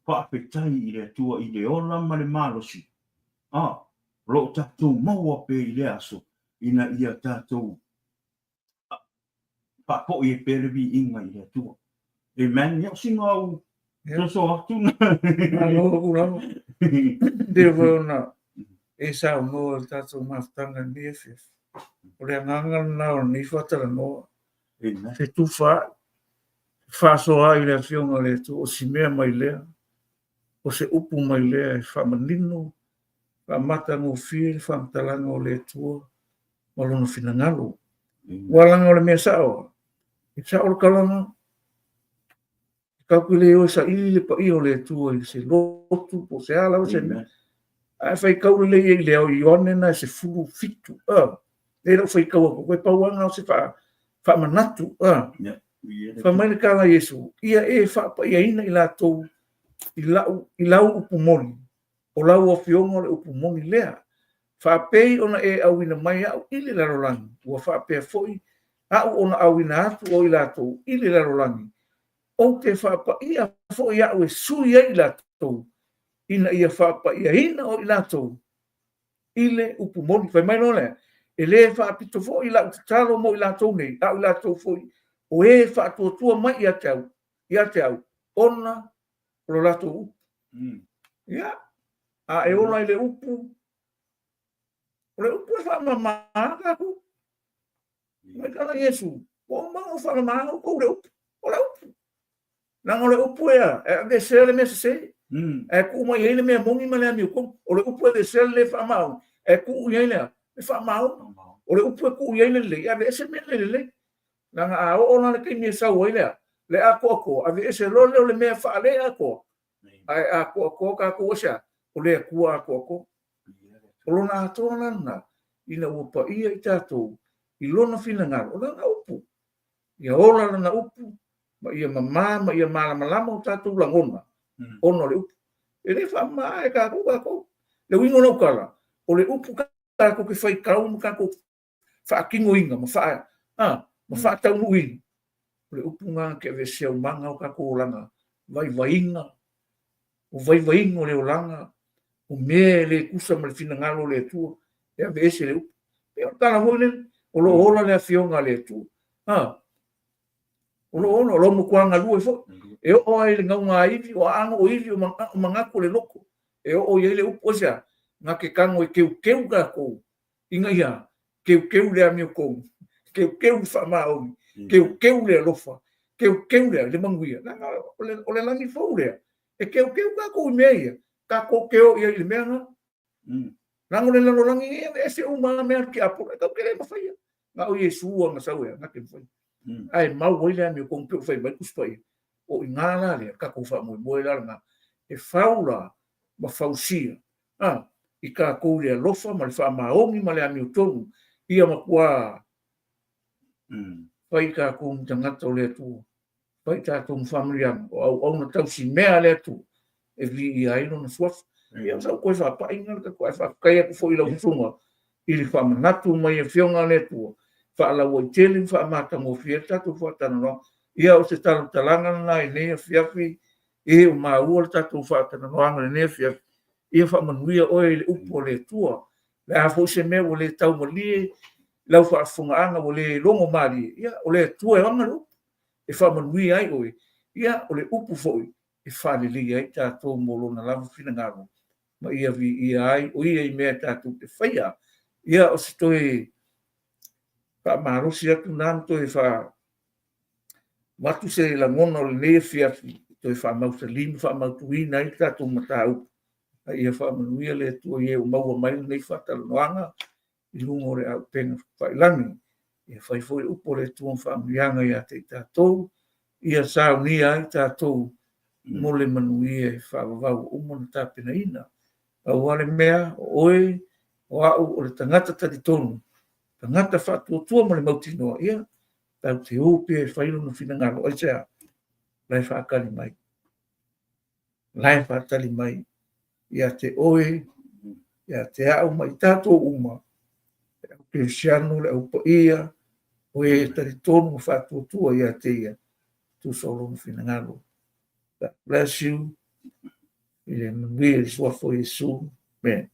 Whaapetai I le tua I le ola ma le malosi. Lo tatu maua pe I le aso. Ina ia tātou papo I perevi inga I le tua. Amen. Ia singa au so atu na. Alo uramo. Devo na e sa no tātou maftanga ni e o le nganga na o ni fatara no. Amen. Se tu fa so ai le fionga le tu o si mea mai lea. O se upu mai lea e fa manino. Fa mata no fie fa mtalanga o le tua. Malona fina ngalo. Walanga o le mea sao. I sao le kalanga. Kakule o sa ili le pa I o le tua I se lotu po se ala o se mea. Ai fai kau le I leo I one na se fulu fitu. Le rau fai kau ako. Koe pauanga o se fa manatu. Fa maile kala Yesu. Ia e fa pa ia ina I lātou. I lau upumoni. O lau o fionga le upumoni lea. Fa pei ona e awina mai au ili larolangi. Ua fa pea foi. Au ona awina atu o I lātou. Ili larolangi. O te fa pa ia foi au e sui I lātou. Ina ia fa pa ia ina o I lātou. Ile upumoni. Fai mai no lea. E le fa pito foi I lau te talo mo I lātou nei. Au I lātou foi. O e fa tua mai ia te au. Ia te au. Ona lo lātou upu. Ia. A e ona I le upu. O le upu e wha mamaa kaku. Mai kala Yesu. O mango wha mamaa o le upu. O le upu. Nang o le upu ea. E de se le mea se. E ku mai ele mea mongi ma le ami ukong. O le upu e de se le wha mau. E ku uia lea. Le wha mau. O le upu e ku uia le. E de se mea le. Nang a o ona le kei mea sau ai lea. Le a ko. A de se lo leo le mea wha le a ko. Ai a ko ka ko osea. O le a kua a ko. O lona atona na, ina ua pa ia I tātou, I lona whina ngaro, o lana upu. Ia ola lana upu, ma ia mamā, ma ia malamalama o tātou langona. Ono le upu. E le wha maa e kako. Le wingo nau kala, o le upu kako ke whai kau, ma kako wha kingo inga, ma wha taunu inga. O le upu ngā ke ve seu manga o kako o langa, vai inga. O vai inga o le o langa, o me le kusa ma le fina ngalo le tua, e a vese le upu. E o tana hoi o lo ola le a fionga le tua. O lo ono, o lo mo kuanga lua e fo. E o ai le ngau ngā iwi, o ango o iwi o mangako le loko. E o iei le upu osea, ngā ke kango e keu ka kou. Inga ia, keu le ami o kou. Keu wha maa omi. Keu le alofa. Keu le manguia. O le langi fau lea. E keu ka kou I mea ia. Ka ko keo ia I mea nga. Rango le lalo langi e se uma mea ki apo. E kau kere mawhaia. Nga o Yesu a nga sau ea. Nga ke mawhaia. Ai mau wai lea mi o kong peo whai mai kuspai. O I ngā la lea. Ka ko wha moe la nga. E whau la. Ma whau sia. I ka kou lea lofa. Ma le wha maongi ma le ami o tonu. Ia ma kua. Whai ka kou mtangata o lea tua. Whai tātou mwhamriang. O au na tau si mea lea tua. E vi I aino na suafa. Ia sau koe wha painga ka koe wha kai aku fo I lau sunga. I li wha manatu mai e fionga le tua. Wha lau o tele wha mata mo fia tatu wha tana roa. Ia o se talo talanga na I nea fiafi. E o maa ua tatu wha tana roa I nea fiafi. Ia wha manuia oe le upo le tua. Le a fo se mea o le tau malie. Lau wha funga anga o le longo mali. Ia o le tua e wanga lo. E wha manuia ai oe. Ia o le upo foi. E whanili ai tātou molo na lava whina ngaro. Ma ia vi ia ai, o ia I mea tātou te whaia. Ia o se toi marosi atu nam to fa watu se la ngono le fiafi to fa mausalin fa mautuina i tatu matau ia fa manuia le tu ia mau mai nei fa talanga i lungo re au penga fa ilani ia fa foi upo le tu fa mianga ia te tatu ia sa unia i tatu mole manuia fa vau umon tapina ina au wale mea oe o le tangata tadi tonu tangata fa tu mo le mautino ia tau te upe fa ilu no fina ngalo ai sea lai fa akali mai lai fa tali mai ia te oe ia te au mai tato uma ke siano le upo ia oe tadi tonu fa tu ia te ia tu solo no fina ngalo. God bless you. Ile mwili swafo Yesu. Amen.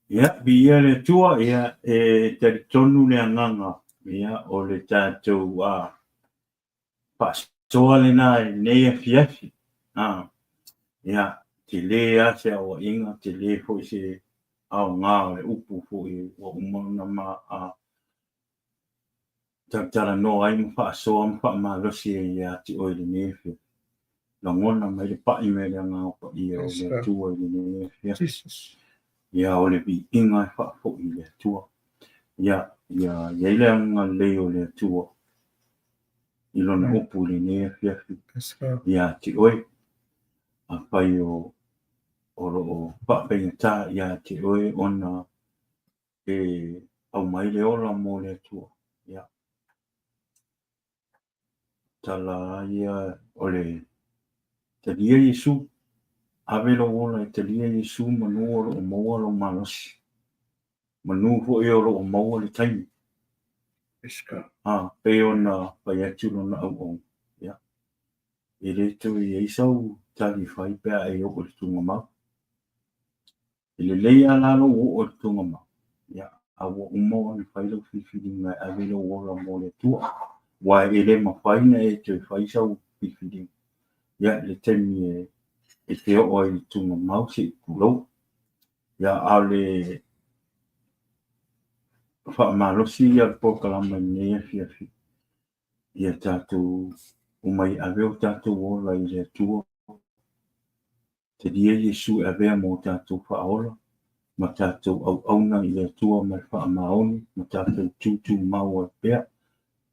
Ia, bia le tua, ia, te tonu le anganga, ia, o le tātou, pastoa le nai, nea fiafi, ia, te le ase o inga, te le fo se, au ngā o le upu fo i, o umana ma, tara no ai mo fa ma lo si ia ti o le nefi. La ngona mai le pa i me le ngā o i o le tua i le nefi. Jesus. Ia o le bi inga fa fo i le tua. Ia ile anga le o le tua. I lona upu le nefi. Ia ti oi. A pai o pa penga ta ia ti oi ona au mai le ola mo le tua. Ia. Tala ia o le te lia Yesu. Avelo ola te lia Yesu manu o maua lo malos. Manu fo e o maua le taimi. Iska. Pe ona pai atu lona au au. Ia. E le tu i eisau tali fai pea e o le tunga mau. E le leia lalo o le tunga mau. Ia. Awa umau ane fai lau fifidi ngai avelo ola mo le tua. Wa e le mawhaina e te fai sau fifidi. Ia le taimi e te o i tunga mau si kulau. Ia ale wha malosi ia pokalama nea fiafi. Ia tātou umai aveo tātou ola i le tua. Te dia Yesu avea mo tātou whaola. Ma tātou au auna i le tua mai wha maoni. Ma tātou tūtū mau a pea.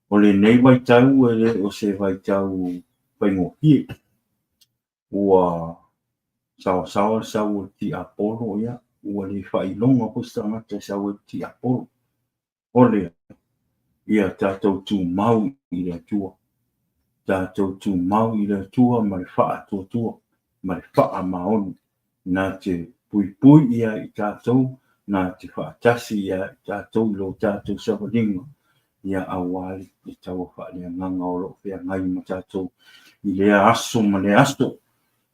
O le nei vai tau e le o se vai tau paingo hie. Ua sawa sawa ti Apollo ia. Ua le whailonga postanga te sawa ti Apollo. Ole ia tātou tū mau i le tua. Tātou tū mau i le tua mai wha tua. Mai wha maoni. Nā te pui ia i tātou. Nā te wha tasi ia i tātou lo tātou sawadinga. Ia awali i tau wha lea nganga o lo whea ngai ma tātou. I lea aso ma le aso.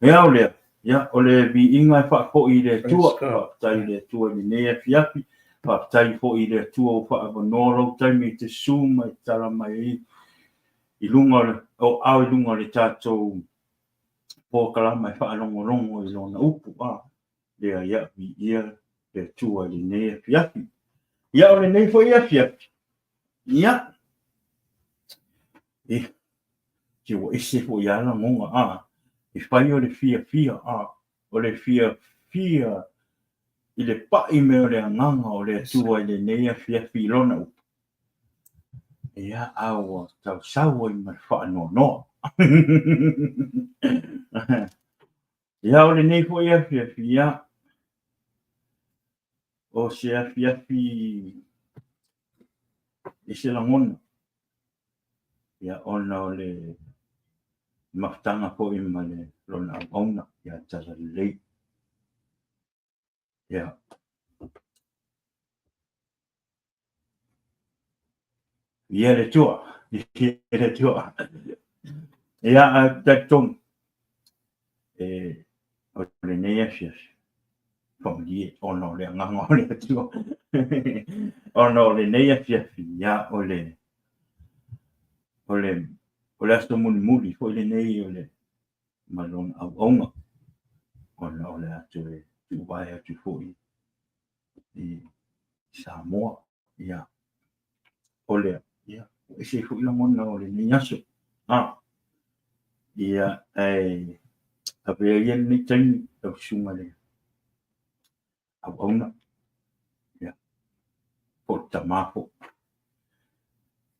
Ea o lea. Ia o le vi ingai wha ko i le tua. Wha tai le tua ni nea fiapi. Tai fo i le tua o wha awanoro, taimi te suma i tala mai i lunga o au i lunga le tātou pōkala mai wha alongo i lona upu lea ia vi ia le tua i nea fiapi. Ia o le nei fo ia fiapi. Ia. Ki o ese fo ia la monga I whai o le fia o le fia I le pai me o le anganga o le tua I le nea fiafi lona upu. Ia awa tau sawa I mai wha no. Ia o le nei fo ia fiafi ia. O se fiafi I se langona. Ia ona o le maftanga po I ma le lona auna. Ia tala lei. Ia. Ia le tua. Ia le tua. Ia a tatong. O le nea fiafi. Famili ona o le nganga o le tua. Ona o le nea fiafi. Ia o le asto muli fo le nei o le malon au onga. Ona o le atu tu vai atu fo I Samoa. Ia. o lea ia e se fu ila mona o le ni aso ia a ve ia ni tani o sunga le a ona ia po tamako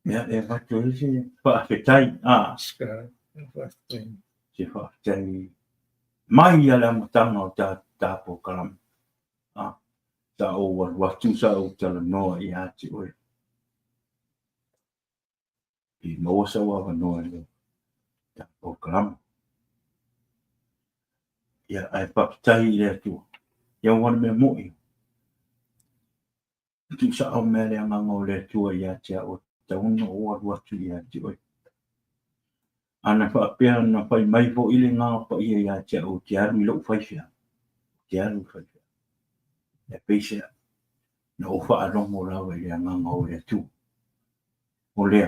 ia e va to isi pa fetai Ska. Fasting. se fa tani mai ia la matanga o ta po kalam ta o wa tu sa o tala no ia ti o i mo sa wa no le ta po kalam ia ai pa tai le tu ia wan me mo i tu sa o me le anga o le tu ia ti o ta un o wa tu ia ti o ana fa pe na fa mai vo ile nga pa ia ti o ti aru lo fa fia ti aru fa e pe se no fa no mo la le anga o le tu o le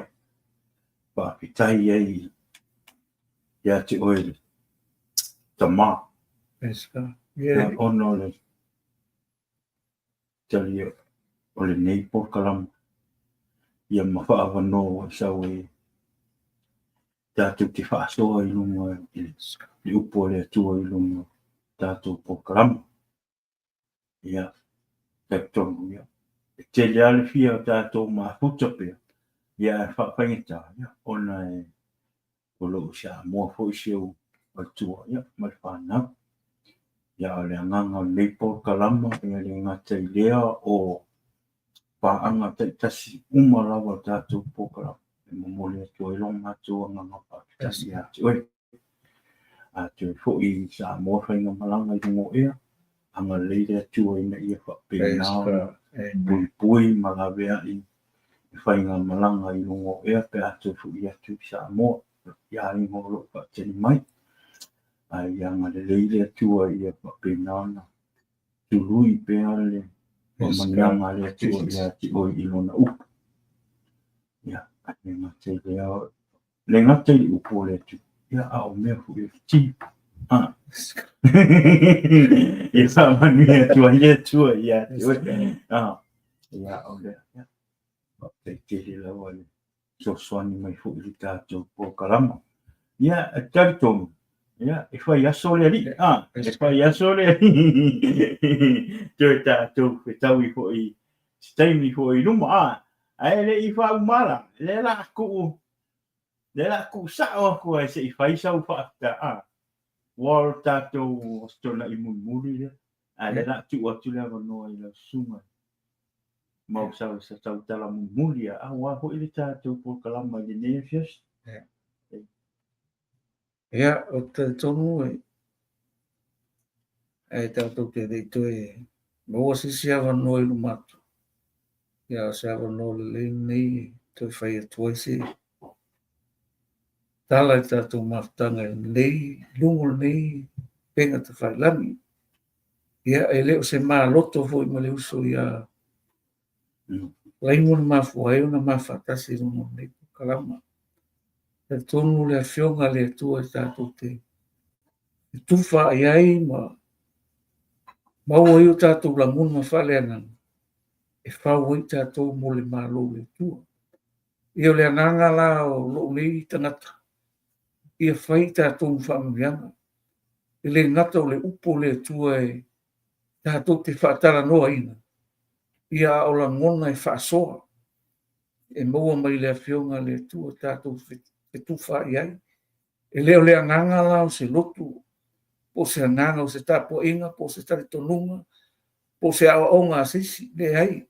pa tai ai ia ti o ta ma Ska. ia ono le tali o le nei po kalam ia ma fa ava no sa we tatu te fa so i lunga i upo le tu i lunga tatu po kalam ia tatu ia te le ale fia tatu ma futa pe ia fa pangita ia ona e o lo sa mo fo siu o tu ia ma fa na ia le nganga nei po kalam ia le ngata lea o pa anga te tasi uma lawa tatu po kalam mo le tu i longa tu nganga pa tasi ia oi a tu fo i sa mo fa nga malanga i mo ia anga leile tu i na ia fa pe na bui bui malavea i fa nga malanga i mo ia pe atu fo ia tu sa mo ia i mo lo pa teni mai ai anga leile tu i fa pe na tu lui pe ale o mananga le tu ia ti o i lona u ia a nga te le ngata i upo le tu ia a o mea fu i ti ia sa manu ia tua ia ia o le ia te te la wale so swani mai fu i tātou po kalama ia a taritomu ia e whai aso le ali e whai aso le ali tue tātou e tau i fu i staimi fu i luma ai le i wha umara le la ku sao ku ai se i whai sau wha wal tātou stona i muri le le la tu atu le no i la sunga mau sa tau tala muri a wa ho i le tātou po kalama i ne fias Ia o te tonu e tātou te rei toe mo si siava no i lumatu. Ia siava no le nei toi whai atua se tala i tātou maftanga nei lungo nei penga te whai lami. Ia e leo se maa loto fo i male uso ia laimuna mafua e una mafatasi lungo nei kalama. Te tonu le afionga le atua i tātou te tufa ai ai mau i o tātou languna whale anang. E whau i tātou mo le malo le tua. Ia le ananga la o lo nei tangata. Ia whai tātou whaamianga. I le ngata o le upo le tua e tātou te whaatara noa ina. Ia o la ngona e whaasoa. E maua mai le afionga le tua tātou te tufa i ai. E leo le ananga la o se lotu. Po se ananga o se tapo inga, po se tari tonunga, po se awa onga sisi, le ai.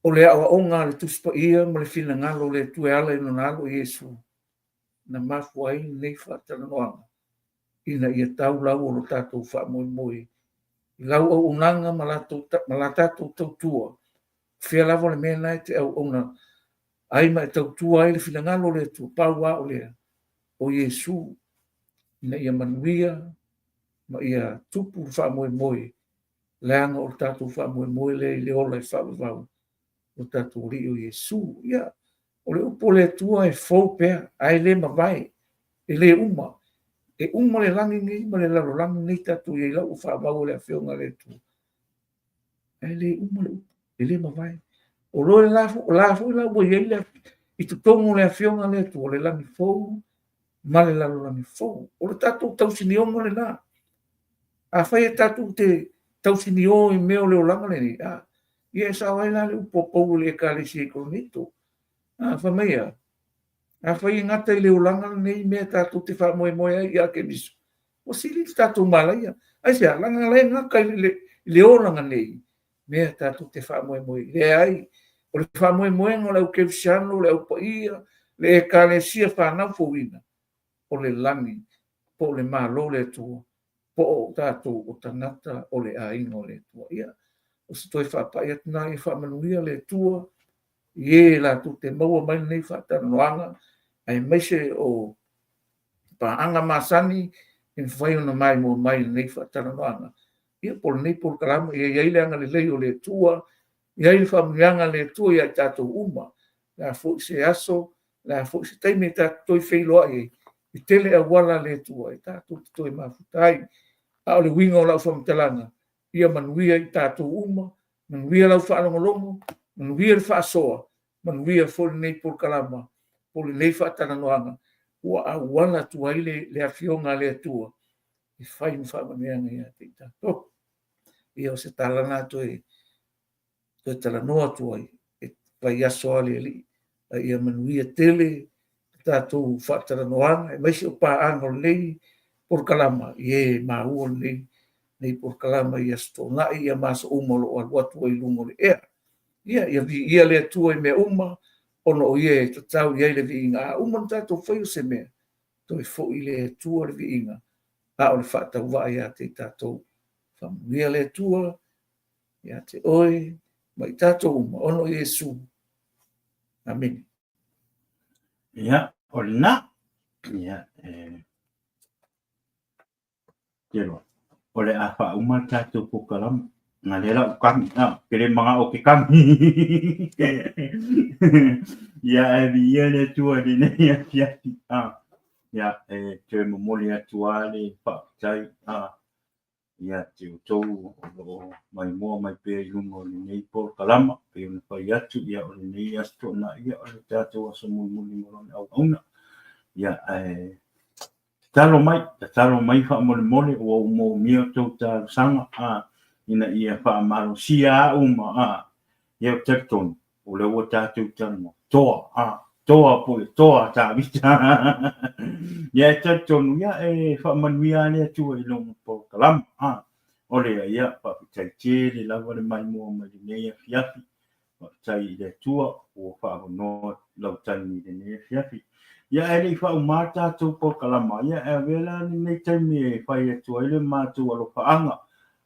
O le awa onga le tuspa ia, ma le fina ngalo le tue ala ino nalo Yesu. Na mafu ai nei whaatara noanga. Ina ia tau lau o lo tātou wha moi moi. I lau au unanga ma la tātou tau tua. Whia lava le mena e te au ona. Ai ma e tau tua ai le fina ngalo le tua. Pau wa o lea. O Yesu. Ina ia manuia. Ma ia tupu wha moi moi. Leanga o tātou wha moi moi le ola i wha wau. O tātou ri o Yesu. Ia. O le upo le tua e fau pea. Ai le ma vai. E le uma. E uma le langi ngi. Ma le laro langi ngi tātou i lau wha wau le a whionga le tua. Ai le uma le upo. E le ma vai. o loe la fu la bo ye le I tu tongu le afionga le tu o le lani fou ma le lalo lani fou o le tatou tausini o le la a fai e tatou te tausini o I meo le olanga le ni a ia sa wai la le upopou le kale si ekonito a fa meia a fai ngata I le olanga nei mea tatou te wha moe moe ai a ke miso o sili tatou malaya ai se langa le ngaka le olanga nei mea tatou te wha moe moe le ai o le wha moe moe o le au kevisiano le au paia le kale sia whanau fowina o le lani po le malo le tua po o tatou o tangata o le aingo le tua ia o se toi whapai atuna I whamanuia le tua ie la tu te maua mai nei whatanoanga ai meise o paanga masani in whai ona mai mo mai nei whatanoanga ia por nei por kalama ia iai leanga le lei o le tua ia I whamuianga le tua ia tatou uma la fo se aso la fo se taime tatou whailoa I tele a wala le tua I tatou toi mafutai a o le winga o lau whamtalanga ia manuia I tatou uma manuia lau whaalongolongo manuia le whaasoa manuia fo nei por kalama po le nei whatananoanga ua a wala tua I le afionga le tua I whai mwhamanuianga ia te tatou ia o se talana toi toi talanoa tua I vai aso ale li ia manuia tele tatou whataranoanga e maisi o paanga o nei por kalama ie maua nei por kalama ia stona ia masa uma lo alwatu I lungo le ea ia vi ia le tua I mea uma ono o ie tatau ia le vi inga a uma tatou whaio se mea toi fo I le tua le vi inga a o le whatau wa ia te tatou whamuia le tua ia te oi mai tatou uma ono Yesu amen ia o le na ia Kero, o le a wha uma tātou pukaram, ngā lera o kami, kere mga o ke kami. Ia e vi ia le tua di nei a fiati. Ia te momoli atua le whaakitai. Ia te o tau o mai mua mai pēr lungo le nei por kalama. Pēr na whai atu, ia o le nei asto na ia o le tātou asa muli morone au auna. Ia talo mai fa mole o mo mio to ta sanga ina ia fa malo sia uma ia tekton o le o ta tu tano to po ta vita ia tekton ia fa manuia le tu lo po kalam o le ia fa tete le lava le mai mo mai nei fiafi tai le tua o fa no lo tani nei fiafi ia ele fa umata tu po kalama ia e vela ni nei taimi fa ia tu ele matu alo faanga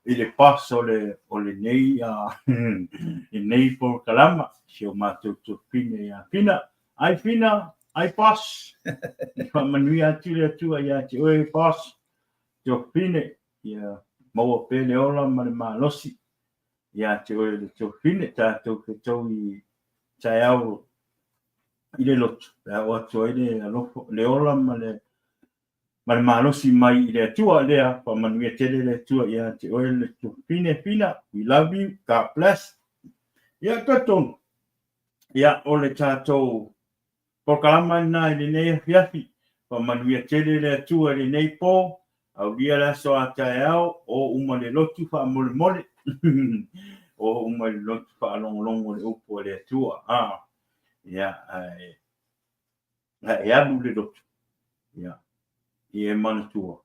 ile paso le nei nei po kalama si o matu tu pine ia fina ai pas fa manuia tu le tu ia ti oi pas tu pine ia mo pele ola ma losi ia ti oi tu pine ta tu ke toi taiau ile lot o atu ile alofo le ola male malosi mai ile tua lea pa manuia tele le tua ia te oile tu fina we love you God bless ia katon ia ole tatou por kalama na ile nei fiafi pa manuia tele le tua ile nei po au dia la so atao o uma le lotu fa mole o uma le lotu fa longo le upo le tua ia ia le lotu ia e manatua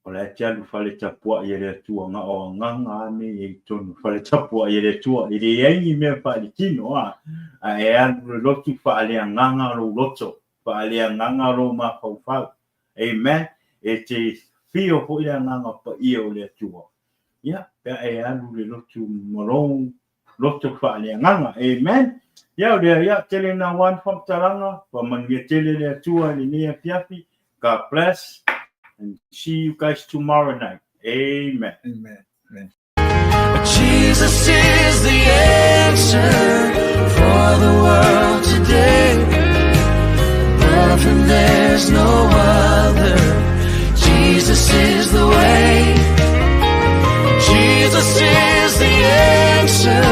o le tialu fale tapua ia le tua nga o nganga ne e tonu fale tapua ia le tua i le ai me fa le kino e le lotu fa le nganga lo loto fa le nganga lo ma fa amen e te fio fo ia nganga pa ia o le tua ia e le lotu morong loto fa le nganga amen ia tele na wan fam taranga pa mangia tele le tua ni ne fiafi. God bless and see you guys tomorrow night. Amen. amen Jesus is the answer for the world today. Above him there's no other. Jesus is the way. Jesus is the answer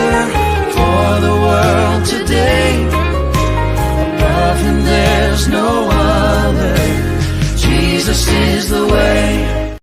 for the world there's no